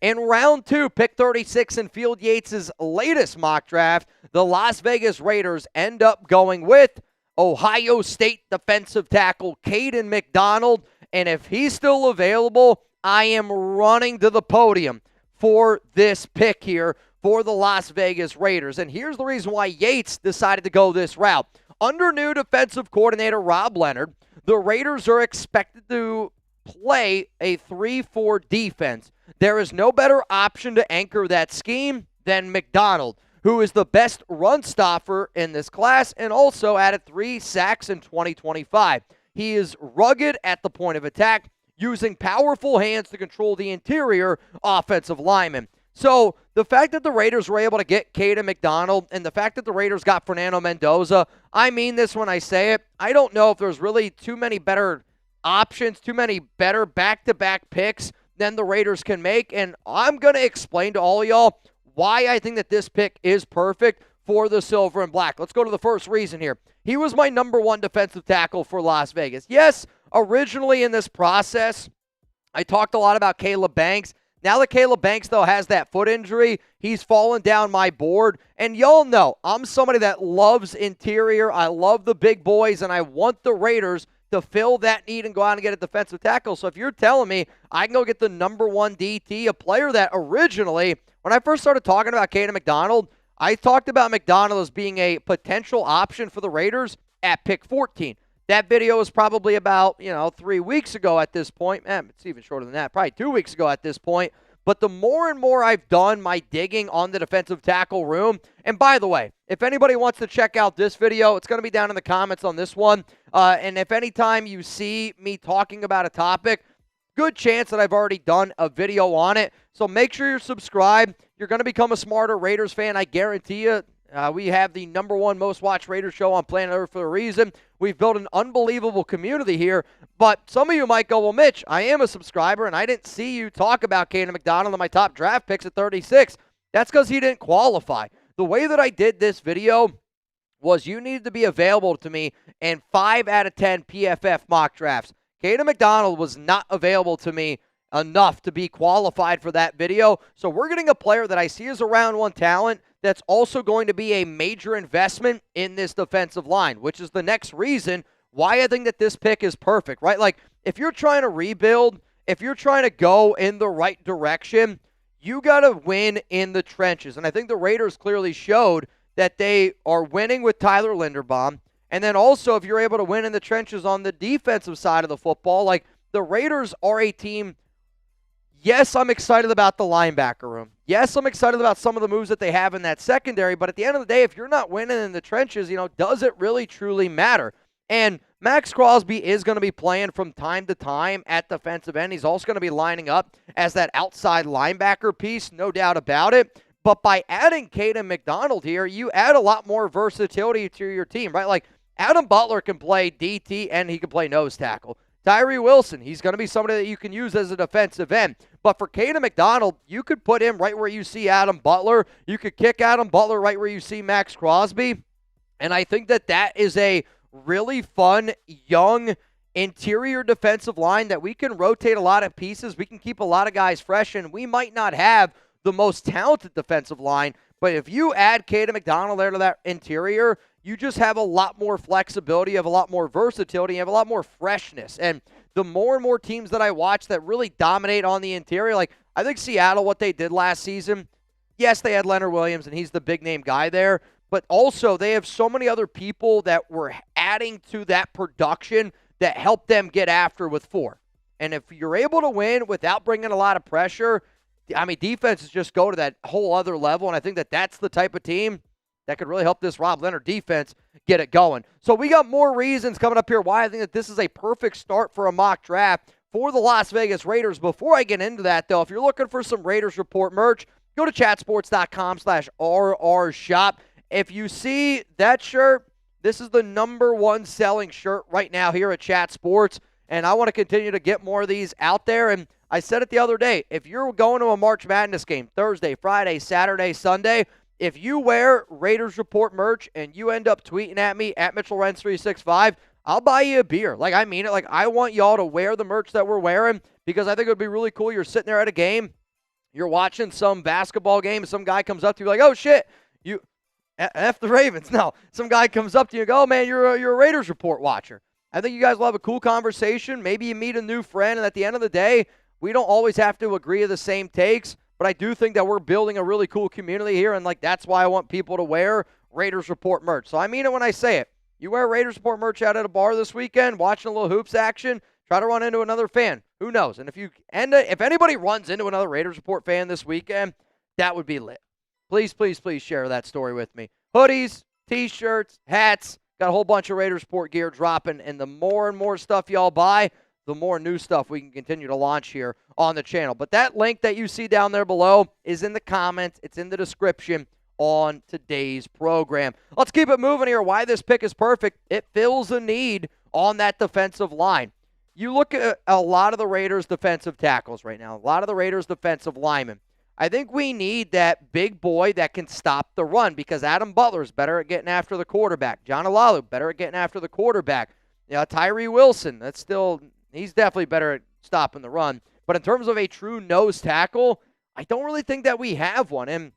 In round 2, pick 36 in Field Yates' latest mock draft, the Las Vegas Raiders end up going with Ohio State defensive tackle Kayden McDonald. And if he's still available, I am running to the podium for this pick here for the Las Vegas Raiders. And here's the reason why Yates decided to go this route. Under new defensive coordinator Rob Leonard, the Raiders are expected to play a 3-4 defense. There is no better option to anchor that scheme than McDonald, who is the best run stopper in this class and also added 3 sacks in 2025. He is rugged at the point of attack, using powerful hands to control the interior offensive linemen. So the fact that the Raiders were able to get Kayden McDonald and the fact that the Raiders got Fernando Mendoza, I mean this when I say it, I don't know if there's really too many better options, too many better back-to-back picks than the Raiders can make. And I'm going to explain to all of y'all why I think that this pick is perfect for the Silver and Black. Let's go to the first reason here. He was my number 1 defensive tackle for Las Vegas. Yes, originally in this process, I talked a lot about Caleb Banks. Now that Caleb Banks, though, has that foot injury, he's fallen down my board. And y'all know, I'm somebody that loves interior. I love the big boys, and I want the Raiders to fill that need and go out and get a defensive tackle. So if you're telling me I can go get the number 1 DT, a player that originally, when I first started talking about Kayden McDonald, I talked about McDonald as being a potential option for the Raiders at pick 14. That video was probably about, 3 weeks ago at this point. It's even shorter than that, probably 2 weeks ago at this point. But the more and more I've done my digging on the defensive tackle room, and by the way, if anybody wants to check out this video, it's going to be down in the comments on this one. And if anytime you see me talking about a topic, good chance that I've already done a video on it. So make sure you're subscribed. You're going to become a smarter Raiders fan, I guarantee you. We have the #1 most watched Raiders show on planet Earth for a reason. We've built an unbelievable community here. But some of you might go, well, Mitch, I am a subscriber, and I didn't see you talk about Kayden McDonald and my top draft picks at 36. That's because he didn't qualify. The way that I did this video was you needed to be available to me in 5 out of 10 PFF mock drafts. Kayden McDonald was not available to me enough to be qualified for that video. So we're getting a player that I see as a round 1 talent that's also going to be a major investment in this defensive line, which is the next reason why I think that this pick is perfect, right? Like, if you're trying to rebuild, if you're trying to go in the right direction, you got to win in the trenches. And I think the Raiders clearly showed that they are winning with Tyler Linderbaum. And then also, if you're able to win in the trenches on the defensive side of the football, like, the Raiders are a team. Yes, I'm excited about the linebacker room. Yes, I'm excited about some of the moves that they have in that secondary. But at the end of the day, if you're not winning in the trenches, does it really truly matter? And Max Crosby is going to be playing from time to time at defensive end. He's also going to be lining up as that outside linebacker piece, no doubt about it. But by adding Kayden McDonald here, you add a lot more versatility to your team, right? Like, Adam Butler can play DT and he can play nose tackle. Tyree Wilson, he's going to be somebody that you can use as a defensive end. But for Kayden McDonald, you could put him right where you see Adam Butler. You could kick Adam Butler right where you see Max Crosby. And I think that that is a really fun, young, interior defensive line that we can rotate a lot of pieces. We can keep a lot of guys fresh, and we might not have the most talented defensive line. But if you add Kayden McDonald there to that interior, you just have a lot more flexibility, you have a lot more versatility, you have a lot more freshness. And the more and more teams that I watch that really dominate on the interior, like I think Seattle, what they did last season, yes, they had Leonard Williams, and he's the big-name guy there, but also they have so many other people that were adding to that production that helped them get after with 4. And if you're able to win without bringing a lot of pressure, I mean, defenses just go to that whole other level, and I think that that's the type of team that could really help this Rob Leonard defense get it going. So we got more reasons coming up here why I think that this is a perfect start for a mock draft for the Las Vegas Raiders. Before I get into that, though, if you're looking for some Raiders Report merch, go to chatsports.com/RRshop. If you see that shirt, this is the #1 selling shirt right now here at Chat Sports, and I want to continue to get more of these out there. And I said it the other day, if you're going to a March Madness game, Thursday, Friday, Saturday, Sunday, if you wear Raiders Report merch and you end up tweeting at me at Mitchell Renz 365, I'll buy you a beer. Like, I mean it. Like, I want y'all to wear the merch that we're wearing because I think it would be really cool. You're sitting there at a game, you're watching some basketball game, and some guy comes up to you like, oh, shit, you F the Ravens. No, some guy comes up to you and go, oh, man, you're a Raiders Report watcher. I think you guys will have a cool conversation. Maybe you meet a new friend, and at the end of the day, we don't always have to agree to the same takes. But I do think that we're building a really cool community here, and like that's why I want people to wear Raiders Report merch. So I mean it when I say it. You wear Raiders Report merch out at a bar this weekend, watching a little hoops action, try to run into another fan. Who knows? And if anybody runs into another Raiders Report fan this weekend, that would be lit. Please, please, please share that story with me. Hoodies, T-shirts, hats, got a whole bunch of Raiders Report gear dropping, and the more and more stuff y'all buy, the more new stuff we can continue to launch here on the channel. But that link that you see down there below is in the comments. It's in the description on today's program. Let's keep it moving here. Why this pick is perfect. It fills a need on that defensive line. You look at a lot of the Raiders' defensive tackles right now, a lot of the Raiders' defensive linemen. I think we need that big boy that can stop the run because Adam Butler's better at getting after the quarterback. John Olalu, better at getting after the quarterback. Tyree Wilson, he's definitely better at stopping the run. But in terms of a true nose tackle, I don't really think that we have one. And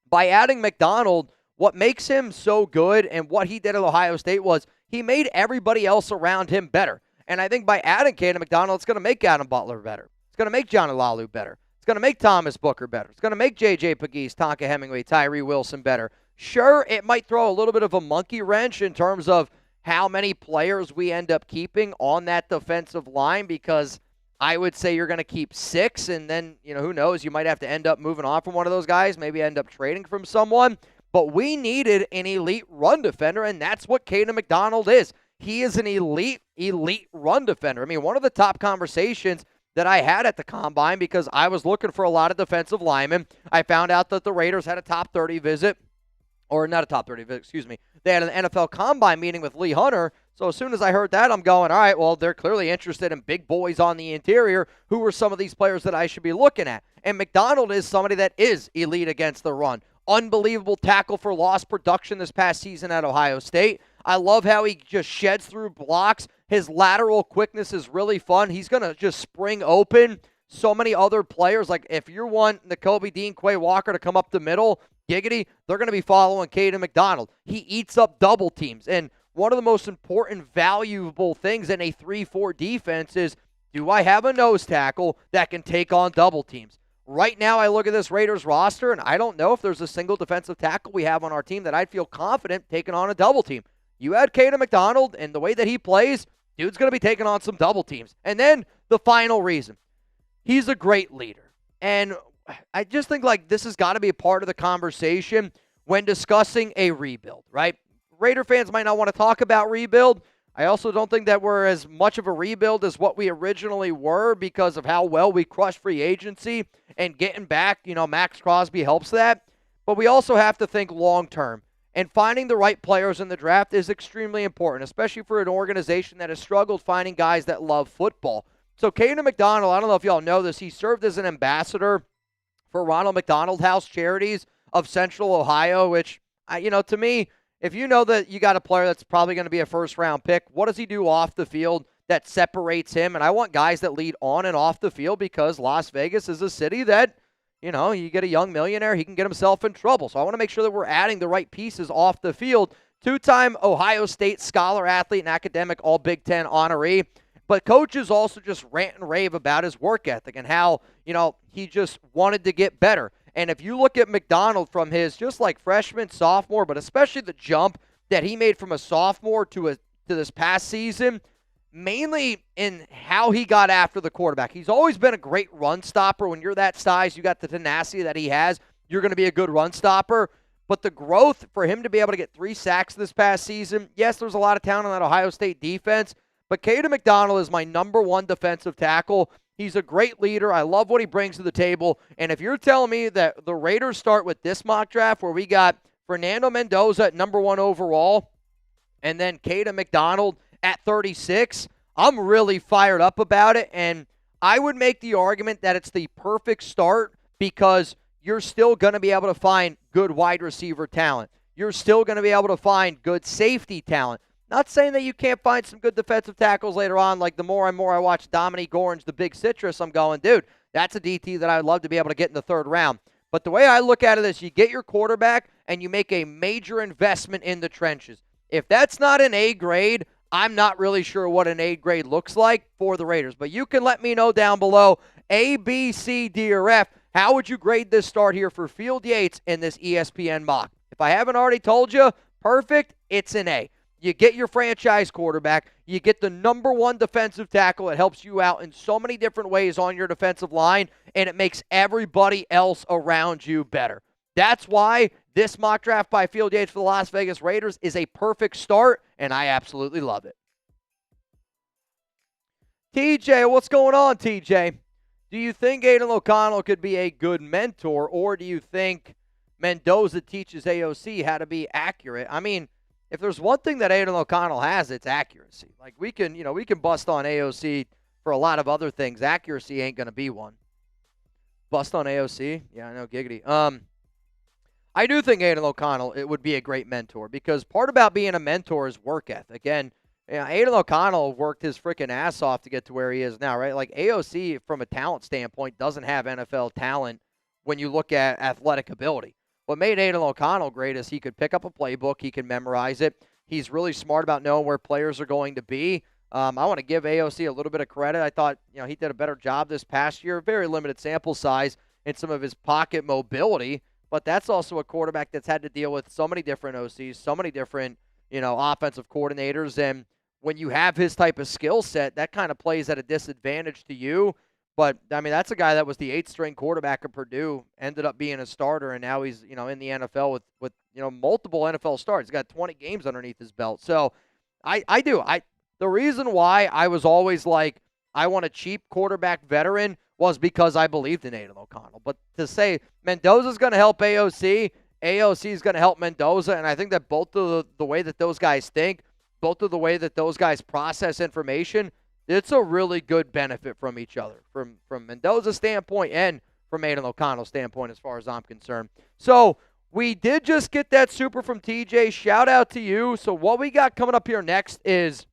by adding McDonald, what makes him so good and what he did at Ohio State was he made everybody else around him better. And I think by adding Kayden McDonald, it's going to make Adam Butler better. It's going to make John Olalu better. It's going to make Thomas Booker better. It's going to make J.J. Pegues, Tonka Hemingway, Tyree Wilson better. Sure, it might throw a little bit of a monkey wrench in terms of how many players we end up keeping on that defensive line because I would say you're going to keep 6, and then, who knows, you might have to end up moving on from one of those guys, maybe end up trading from someone. But we needed an elite run defender, and that's what Kayden McDonald is. He is an elite run defender. I mean, one of the top conversations that I had at the Combine, because I was looking for a lot of defensive linemen, I found out that the Raiders had a top 30 visit, or not a top 30 visit, excuse me. They had an NFL Combine meeting with Lee Hunter. So as soon as I heard that, I'm going, all right, well, they're clearly interested in big boys on the interior. Who are some of these players that I should be looking at? And McDonald is somebody that is elite against the run. Unbelievable tackle for loss production this past season at Ohio State. I love how he just sheds through blocks. His lateral quickness is really fun. He's going to just spring open so many other players. Like if you want Nakobe Dean, Quay Walker to come up the middle, giggity, they're going to be following Kayden McDonald. He eats up double teams. And one of the most important, valuable things in a 3-4 defense is, do I have a nose tackle that can take on double teams? Right now, I look at this Raiders roster, and I don't know if there's a single defensive tackle we have on our team that I'd feel confident taking on a double team. You add Kayden McDonald, and the way that he plays, dude's going to be taking on some double teams. And then the final reason, he's a great leader. And I just think like this has got to be a part of the conversation when discussing a rebuild, right? Raider fans might not want to talk about rebuild. I also don't think that we're as much of a rebuild as what we originally were because of how well we crushed free agency and getting back, Max Crosby helps that. But we also have to think long-term. And finding the right players in the draft is extremely important, especially for an organization that has struggled finding guys that love football. So Kayden McDonald, I don't know if y'all know this, he served as an ambassador for Ronald McDonald House Charities of Central Ohio, which, to me, if you know that you got a player that's probably going to be a first-round pick, what does he do off the field that separates him? And I want guys that lead on and off the field because Las Vegas is a city that, you get a young millionaire, he can get himself in trouble. So I want to make sure that we're adding the right pieces off the field. 2-time Ohio State scholar, athlete, and academic All-Big Ten honoree. But coaches also just rant and rave about his work ethic and how, he just wanted to get better. And if you look at McDonald from his just like freshman, sophomore, but especially the jump that he made from a sophomore to this past season, mainly in how he got after the quarterback. He's always been a great run stopper. When you're that size, you got the tenacity that he has, you're going to be a good run stopper. But the growth for him to be able to get 3 sacks this past season, yes, there's a lot of talent on that Ohio State defense, but Kayden McDonald is my number 1 defensive tackle. He's a great leader. I love what he brings to the table. And if you're telling me that the Raiders start with this mock draft where we got Fernando Mendoza at number 1 overall and then Kayden McDonald at 36, I'm really fired up about it. And I would make the argument that it's the perfect start because you're still going to be able to find good wide receiver talent. You're still going to be able to find good safety talent. Not saying that you can't find some good defensive tackles later on. Like the more and more I watch Dominique Orange, the big citrus, I'm going, dude, that's a DT that I'd love to be able to get in the 3rd round. But the way I look at it is you get your quarterback and you make a major investment in the trenches. If that's not an A grade, I'm not really sure what an A grade looks like for the Raiders. But you can let me know down below, A, B, C, D, or F, how would you grade this start here for Field Yates in this ESPN mock? If I haven't already told you, perfect, it's an A. You get your franchise quarterback. You get the number 1 defensive tackle. It helps you out in so many different ways on your defensive line, and it makes everybody else around you better. That's why this mock draft by Field Yates for the Las Vegas Raiders is a perfect start, and I absolutely love it. TJ, what's going on, TJ? Do you think Aidan O'Connell could be a good mentor, or do you think Mendoza teaches AOC how to be accurate? I mean, if there's one thing that Aidan O'Connell has, it's accuracy. Like we can bust on AOC for a lot of other things. Accuracy ain't going to be one. Bust on AOC? Yeah, I know, giggity. I do think Aidan O'Connell, it would be a great mentor because part about being a mentor is work ethic. Again, Aidan O'Connell worked his freaking ass off to get to where he is now, right? Like AOC, from a talent standpoint, doesn't have NFL talent when you look at athletic ability. What made Aidan O'Connell great is he could pick up a playbook. He can memorize it. He's really smart about knowing where players are going to be. I want to give AOC a little bit of credit. I thought he did a better job this past year. Very limited sample size in some of his pocket mobility, but that's also a quarterback that's had to deal with so many different OCs, so many different offensive coordinators. And when you have his type of skill set, that kind of plays at a disadvantage to you. But, I mean, that's a guy that was the 8th-string quarterback of Purdue, ended up being a starter, and now he's, in the NFL with multiple NFL starts. He's got 20 games underneath his belt. So, the reason why I was always like, I want a cheap quarterback veteran was because I believed in Aiden O'Connell. But to say Mendoza's going to help AOC is going to help Mendoza, and I think that both of the way that those guys think, both of the way that those guys process information, it's a really good benefit from each other, from Mendoza's standpoint and from Aiden O'Connell's standpoint as far as I'm concerned. So we did just get that super from TJ. Shout out to you. So what we got coming up here next is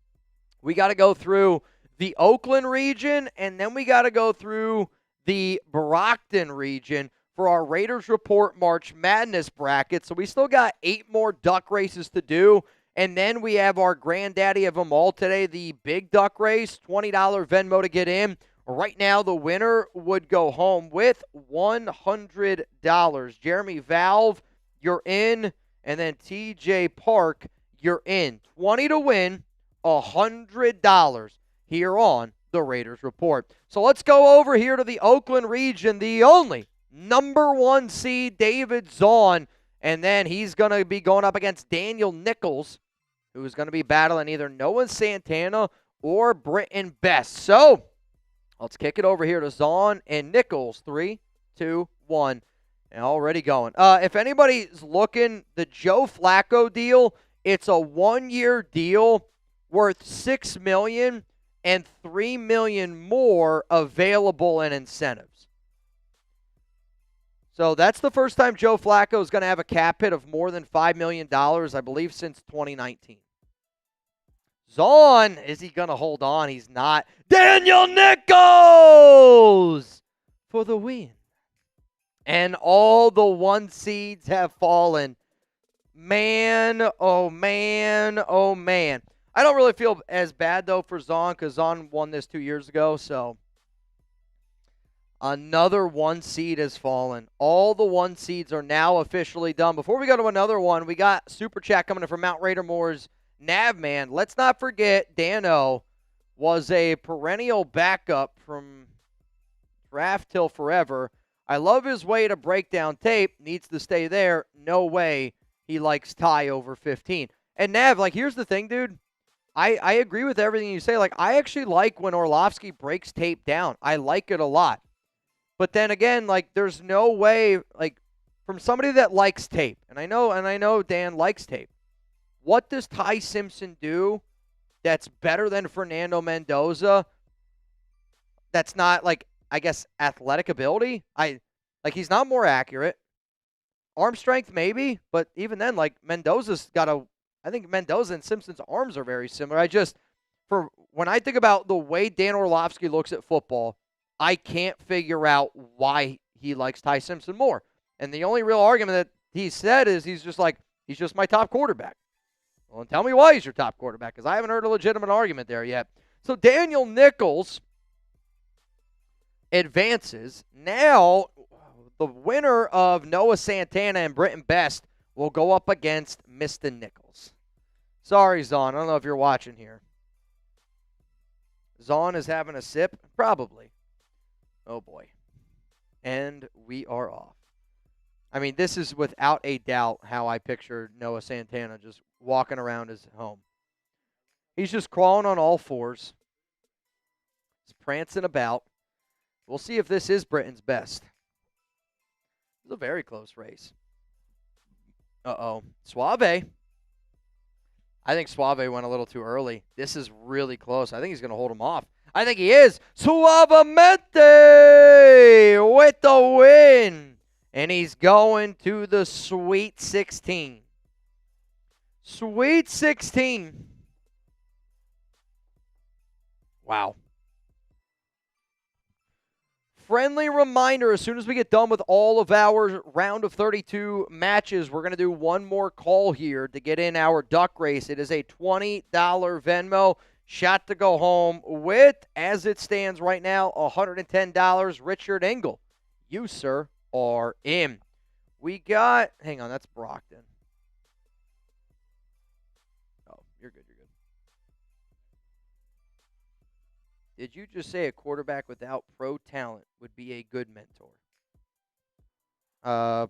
we got to go through the Oakland region, and then we got to go through the Brockton region for our Raiders Report March Madness bracket. So we still got 8 more duck races to do. And then we have our granddaddy of them all today, the Big Duck Race, $20 Venmo to get in. Right now, the winner would go home with $100. Jeremy Valve, you're in. And then TJ Park, you're in. 20 to win, $100 here on the Raiders Report. So let's go over here to the Oakland region, the only number 1 seed, David Zahn. And then he's going to be going up against Daniel Nichols, who's going to be battling either Noah Santana or Britton Best. So let's kick it over here to Zahn and Nichols. 3, 2, 1. And already going. If anybody's looking, the Joe Flacco deal, it's a 1-year deal worth $6 million and $3 million more available in incentives. So that's the first time Joe Flacco is going to have a cap hit of more than $5 million, I believe, since 2019. Zahn, is he going to hold on? He's not. Daniel Nichols for the win. And all the 1 seeds have fallen. Man, oh man, oh man. I don't really feel as bad, though, for Zahn because Zahn won this 2 years ago. So another 1 seed has fallen. All the 1 seeds are now officially done. Before we go to another one, we got Super Chat coming in from Mount Raider Moore's Navman. Let's not forget Dan O was a perennial backup from draft till forever. I love his way to break down tape. Needs to stay there. No way he likes Ty over 15. And Nav, here's the thing, dude. I agree with everything you say. I actually like when Orlovsky breaks tape down. I like it a lot. But then again, there's no way, from somebody that likes tape, and I know Dan likes tape. What does Ty Simpson do that's better than Fernando Mendoza? That's not I guess athletic ability. He's not more accurate. Arm strength maybe, but even then, Mendoza's got I think Mendoza and Simpson's arms are very similar. When I think about the way Dan Orlovsky looks at football, I can't figure out why he likes Ty Simpson more. And the only real argument that he said is he's just my top quarterback. Well, tell me why he's your top quarterback, because I haven't heard a legitimate argument there yet. So Daniel Nichols advances. Now, the winner of Noah Santana and Britton Best will go up against Mr. Nichols. Sorry, Zahn. I don't know if you're watching here. Zahn is having a sip? Probably. Oh, boy. And we are off. I mean, this is without a doubt how I pictured Noah Santana just walking around his home. He's just crawling on all fours. He's prancing about. We'll see if this is Britton's best. It's a very close race. Uh-oh. Suave. I think Suave went a little too early. This is really close. I think he's going to hold him off. I think he is. Suavemente with the win. And he's going to the Sweet 16. Sweet 16. Wow. Friendly reminder, as soon as we get done with all of our round of 32 matches, we're going to do one more call here to get in our duck race. It is a $20 Venmo shot to go home with, as it stands right now, $110. Richard Engel, you, sir, are in. We got, hang on, that's Brockton. Oh, you're good, you're good. Did you just say a quarterback without pro talent would be a good mentor? I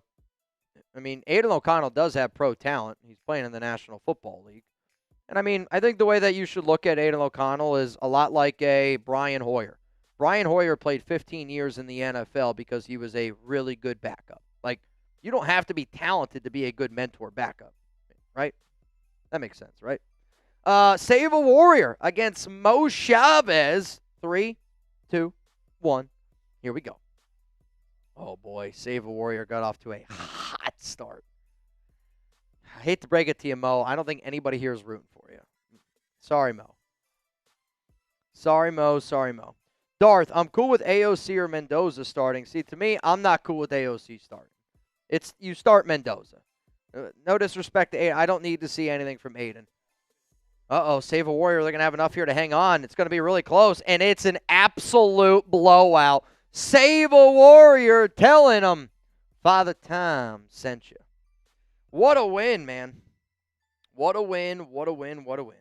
mean, Aiden O'Connell does have pro talent. He's playing in the National Football League. And I mean, I think the way that you should look at Aiden O'Connell is a lot like a Brian Hoyer. Brian Hoyer played 15 years in the NFL because he was a really good backup. Like, you don't have to be talented to be a good mentor backup, right? That makes sense, right? Save a Warrior against Mo Chavez. 3, 2, 1. Here we go. Oh, boy. Save a Warrior got off to a hot start. I hate to break it to you, Mo. I don't think anybody here is rooting for you. Sorry, Mo. Sorry, Mo. Sorry, Mo. Darth, I'm cool with AOC or Mendoza starting. See, to me, I'm not cool with AOC starting. It's you start Mendoza. No disrespect to Aiden. I don't need to see anything from Aiden. Uh-oh, Save a Warrior. They're going to have enough here to hang on. It's going to be really close, and it's an absolute blowout. Save a Warrior telling them, Father Time sent you. What a win, man. What a win, what a win, what a win.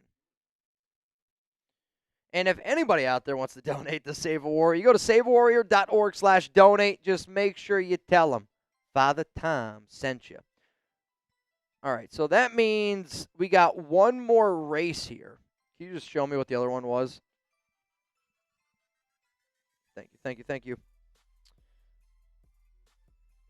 And if anybody out there wants to donate to Save a Warrior, you go to saveawarrior.org/donate. Just make sure you tell them Father Time sent you. All right, so that means we got one more race here. Can you just show me what the other one was? Thank you, thank you, thank you.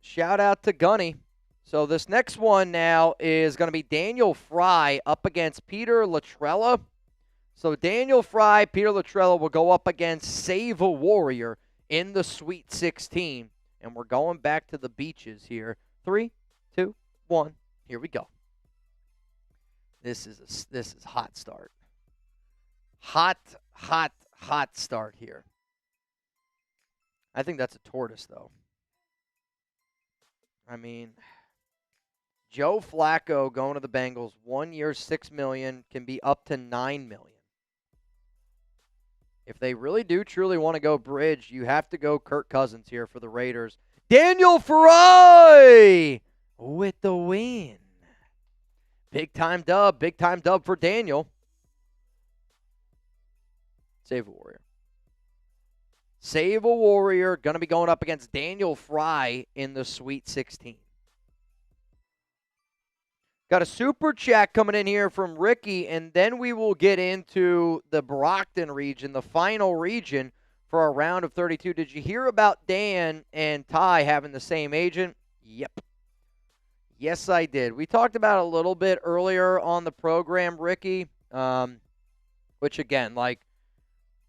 Shout out to Gunny. So this next one now is going to be Daniel Fry up against Peter Latrella. So Daniel Fry, Peter Latrella will go up against Save a Warrior in the Sweet 16. And we're going back to the beaches here. 3, 2, 1. Here we go. This is hot start. Hot start here. I think that's a tortoise, though. I mean, Joe Flacco going to the Bengals, 1 year, $6 million, can be up to $9 million. If they really do truly want to go bridge, you have to go Kirk Cousins here for the Raiders. Daniel Fry with the win. Big time dub for Daniel. Save a Warrior. Save a Warrior, going to be going up against Daniel Fry in the Sweet 16. Got a super chat coming in here from Ricky, and then we will get into the Brockton region, the final region for our round of 32. Did you hear about Dan and Ty having the same agent? Yep. Yes, I did. We talked about it a little bit earlier on the program, Ricky, which, again, like,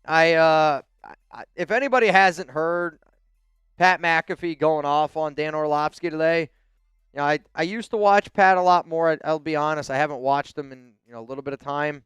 if anybody hasn't heard Pat McAfee going off on Dan Orlovsky today, you know, I used to watch Pat a lot more. I'll be honest, I haven't watched him in a little bit of time.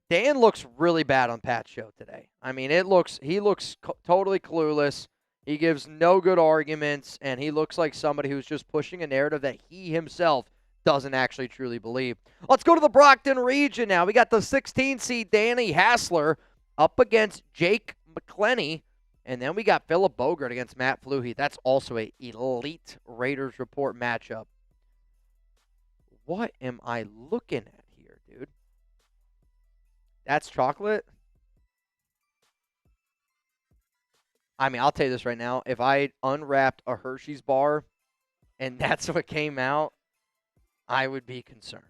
Dan looks really bad on Pat's show today. I mean, he looks totally clueless. He gives no good arguments, and he looks like somebody who's just pushing a narrative that he himself doesn't actually truly believe. Let's go to the Brockton region now. We got the 16 seed Danny Hassler up against Jake McClellan. And then we got Philip Bogart against Matt Fluhey. That's also a elite Raiders Report matchup. What am I looking at here, dude? That's chocolate? I mean, I'll tell you this right now. If I unwrapped a Hershey's bar and that's what came out, I would be concerned.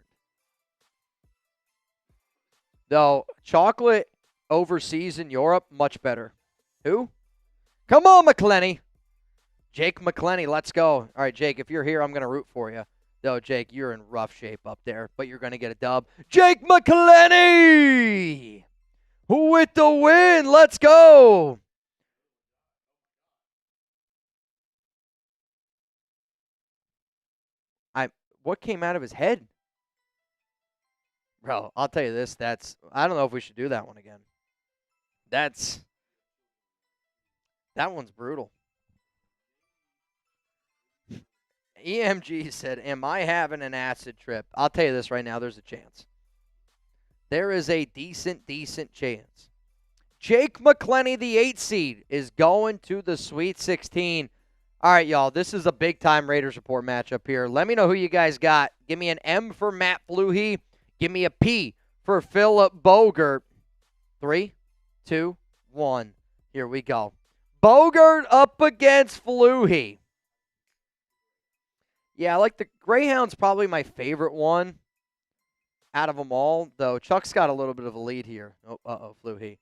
Though, chocolate overseas in Europe, much better. Who? Come on, McClellan. Jake McClellan, let's go. All right, Jake, if you're here, I'm going to root for you. Though, Jake, you're in rough shape up there, but you're going to get a dub. Jake McClellan with the win. Let's go. What came out of his head? Bro, I'll tell you this. I don't know if we should do that one again. That one's brutal. EMG said, am I having an acid trip? I'll tell you this right now. There's a chance. There is a decent chance. Jake McClellan, the 8 seed, is going to the Sweet 16. All right, y'all, this is a big-time Raiders Report matchup here. Let me know who you guys got. Give me an M for Matt Fluhey. Give me a P for Philip Bogart. 3, 2, 1. Here we go. Bogert up against Flutie. Yeah, I like the Greyhound's probably my favorite one out of them all, though Chuck's got a little bit of a lead here. Oh, Flutie.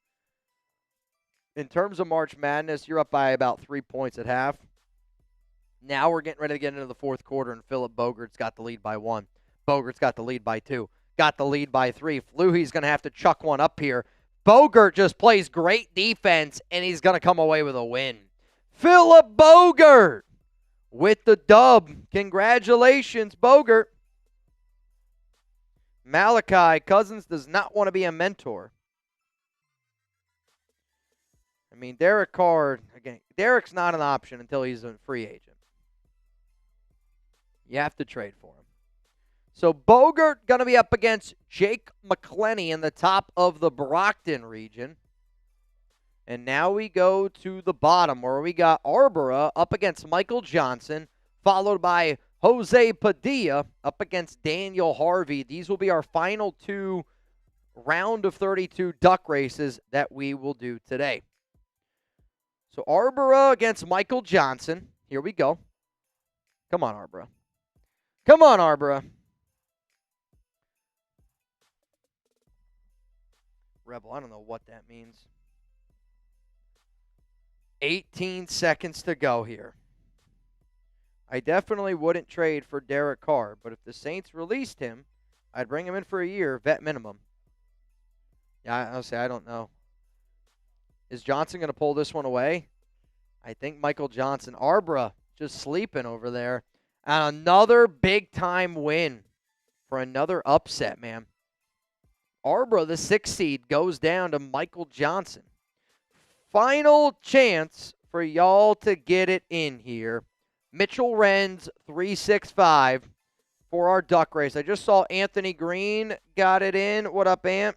In terms of March Madness, you're up by about 3 points at half. Now we're getting ready to get into the fourth quarter, and Philip Bogert's got the lead by 1. Bogert's got the lead by 2. Got the lead by 3. Flutie's going to have to chuck one up here. Bogert just plays great defense, and he's going to come away with a win. Philip Bogert with the dub. Congratulations, Bogert. Malachi Cousins does not want to be a mentor. I mean, Derek Carr, again, Derek's not an option until he's a free agent. You have to trade for him. So Bogert going to be up against Jake McClellan in the top of the Brockton region. And now we go to the bottom where we got Arbora up against Michael Johnson, followed by Jose Padilla up against Daniel Harvey. These will be our final 2 round of 32 duck races that we will do today. So Arbora against Michael Johnson. Here we go. Come on, Arbora. Come on, Arbora. Rebel, I don't know what that means. 18 seconds to go here. I definitely wouldn't trade for Derek Carr, but if the Saints released him, I'd bring him in for a year, vet minimum. Yeah, honestly, I don't know. Is Johnson going to pull this one away? I think Michael Johnson. Arbora just sleeping over there. And another big-time win for another upset, man. Arbora, the 6th seed, goes down to Michael Johnson. Final chance for y'all to get it in here. Mitchell Renz, 365 for our duck race. I just saw Anthony Green got it in. What up, Ant?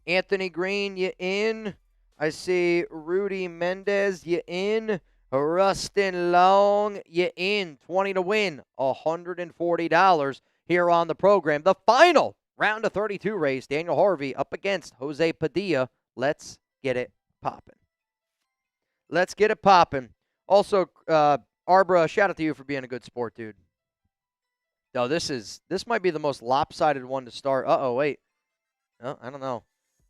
Anthony Green, you in? I see Rudy Mendez, you in? Rustin Long, you in. 20 to win, $140 here on the program. The final round of 32 race, Daniel Harvey up against Jose Padilla. Let's get it popping. Let's get it popping. Also, Arbora, shout out to you for being a good sport, dude. No, this might be the most lopsided one to start. Uh-oh, wait. No, I don't know.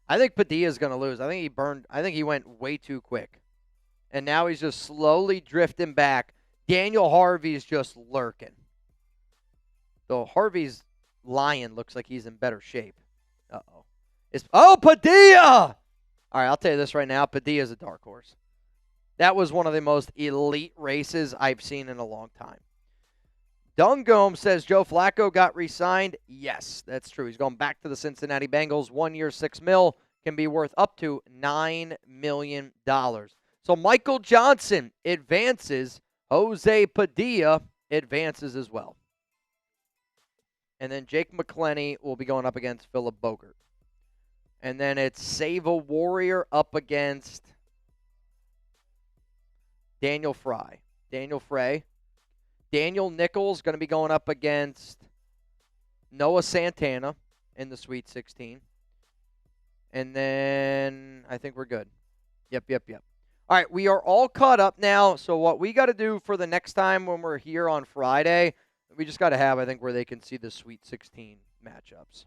I think Padilla's going to lose. I think he went way too quick. And now he's just slowly drifting back. Daniel Harvey's just lurking. Though Harvey's lion looks like he's in better shape. Uh-oh. Padilla! All right, I'll tell you this right now. Padilla's a dark horse. That was one of the most elite races I've seen in a long time. Dungome says Joe Flacco got re-signed. Yes, that's true. He's going back to the Cincinnati Bengals. 1 year, $6 million, can be worth up to $9 million. So Michael Johnson advances. Jose Padilla advances as well. And then Jake McClellan will be going up against Philip Bogert. And then it's Save a Warrior up against Daniel Frey. Daniel Nichols going to be going up against Noah Santana in the Sweet 16. And then I think we're good. Yep. All right, we are all caught up now. So what we got to do for the next time when we're here on Friday, we just got to have, I think, where they can see the Sweet 16 matchups.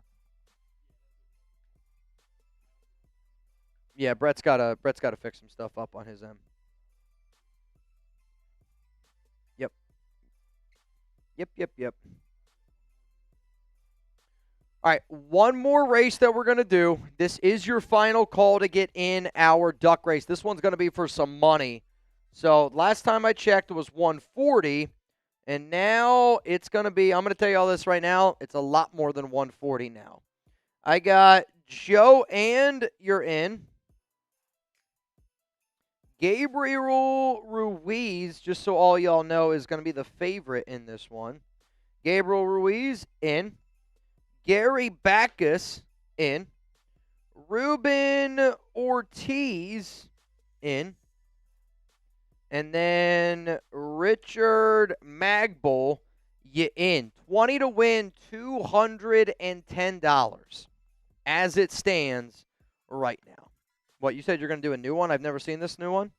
Yeah, Brett's got to fix some stuff up on his end. Yep. All right, one more race that we're going to do. This is your final call to get in our duck race. This one's going to be for some money. So last time I checked, it was $140, and now it's going to be, I'm going to tell you all this right now, it's a lot more than $140 now. I got Joe, and you're in. Gabriel Ruiz, just so all y'all know, is going to be the favorite in this one. Gabriel Ruiz, in. Gary Backus, in. Ruben Ortiz, in. And then Richard Magbull, you in. 20 to win, $210. As it stands right now. What, you said you're going to do a new one? I've never seen this new one.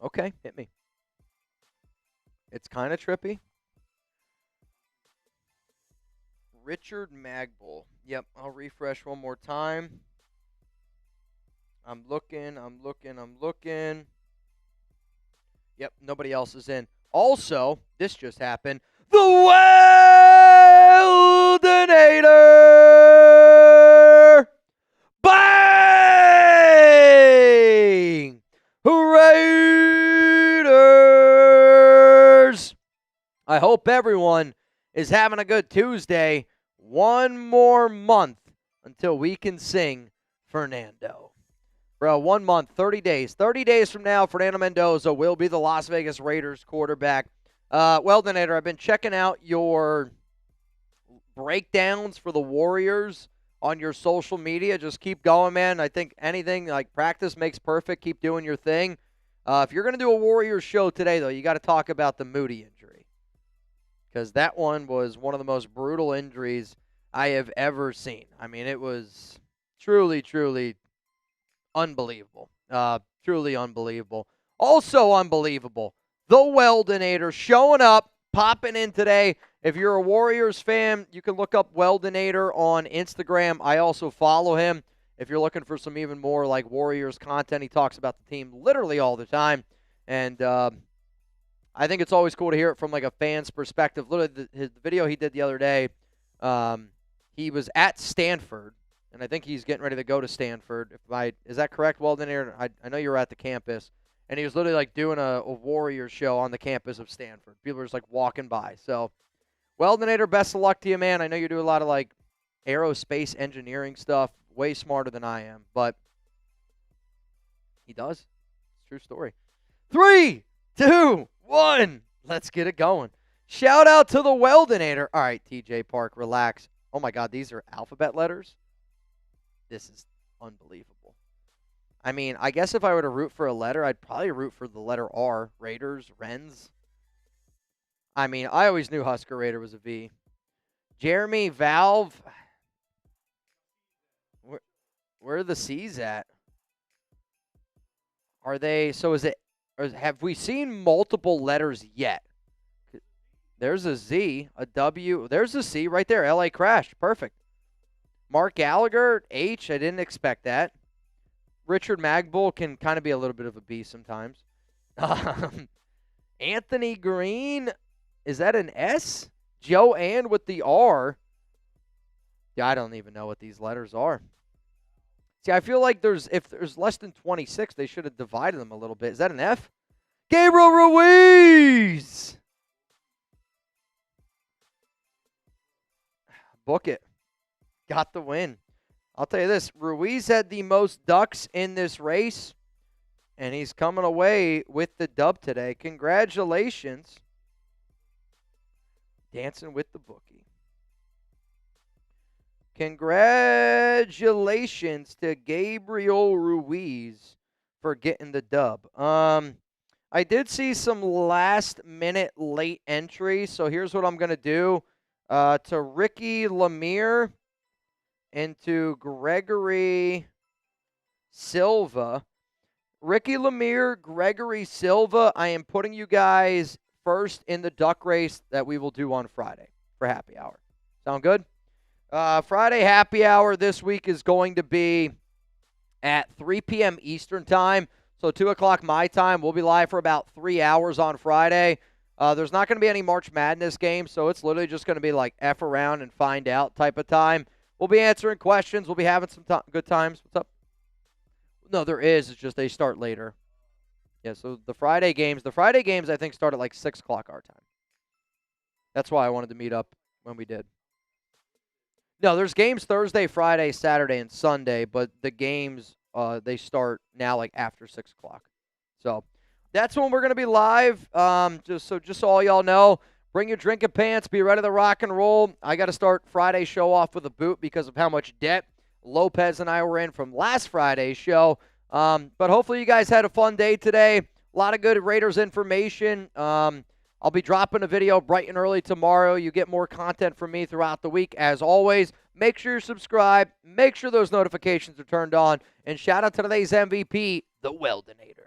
Okay, hit me. It's kind of trippy. Richard Magbull. Yep, I'll refresh one more time. I'm looking. Yep, nobody else is in. Also, this just happened. The Weldinator! Bang! Raiders! I hope everyone is having a good Tuesday. One more month until we can sing Fernando. Bro, 1 month, 30 days. 30 days from now, Fernando Mendoza will be the Las Vegas Raiders quarterback. Weldinator, I've been checking out your breakdowns for the Warriors on your social media. Just keep going, man. I think anything like practice makes perfect. Keep doing your thing. If you're going to do a Warriors show today, though, you got to talk about the Moody injury, because that one was one of the most brutal injuries I have ever seen. I mean, it was truly, truly unbelievable. Truly unbelievable. Also unbelievable, the Weldinator showing up, popping in today. If you're a Warriors fan, you can look up Weldinator on Instagram. I also follow him. If you're looking for some even more like Warriors content, he talks about the team literally all the time. And I think it's always cool to hear it from like a fan's perspective. Literally, the video he did the other day, he was at Stanford, and I think he's getting ready to go to Stanford. Is that correct, Weldinator? I know you were at the campus, and he was literally like doing a Warriors show on the campus of Stanford. People were just like walking by. So, Weldinator, best of luck to you, man. I know you do a lot of like aerospace engineering stuff, way smarter than I am, but he does. It's a true story. 3, 2, 1. Let's get it going. Shout out to the Weldinator. All right, TJ Park, relax. Oh my God, these are alphabet letters? This is unbelievable. I mean, I guess if I were to root for a letter, I'd probably root for the letter R. Raiders, Renz. I mean, I always knew Husker Raider was a V. Jeremy, Valve. Where are the C's at? Are they, so is it, or have we seen multiple letters yet? There's a Z, a W. There's a C right there. LA Crash. Perfect. Mark Gallagher, H. I didn't expect that. Richard Magbull can kind of be a little bit of a B sometimes. Anthony Green, is that an S? Joanne with the R. Yeah, I don't even know what these letters are. See, I feel like if there's less than 26, they should have divided them a little bit. Is that an F? Gabriel Ruiz! Book it. Got the win. I'll tell you this. Ruiz had the most ducks in this race, and he's coming away with the dub today. Congratulations. Dancing with the bookie. Congratulations to Gabriel Ruiz for getting the dub. I did see some last-minute late entries, so here's what I'm going to do. To Ricky Lemire and to Gregory Silva. Ricky Lemire, Gregory Silva, I am putting you guys first in the duck race that we will do on Friday for happy hour. Sound good? Friday happy hour this week is going to be at 3 p.m. Eastern time, so 2 o'clock my time. We'll be live for about 3 hours on Friday. There's not going to be any March Madness games, so it's literally just going to be like F around and find out type of time. We'll be answering questions. We'll be having some good times. What's up? No, there is. It's just they start later. Yeah, so the Friday games I think start at like 6 o'clock our time. That's why I wanted to meet up when we did. No, there's games Thursday, Friday, Saturday, and Sunday, but the games, they start now like after 6 o'clock. So that's when we're going to be live. Just so all y'all know, bring your drinking pants, be ready to rock and roll. I got to start Friday's show off with a boot because of how much debt Lopez and I were in from last Friday's show. But hopefully you guys had a fun day today. A lot of good Raiders information. I'll be dropping a video bright and early tomorrow. You get more content from me throughout the week. As always, make sure you're subscribed. Make sure those notifications are turned on. And shout out to today's MVP, the Weldinator.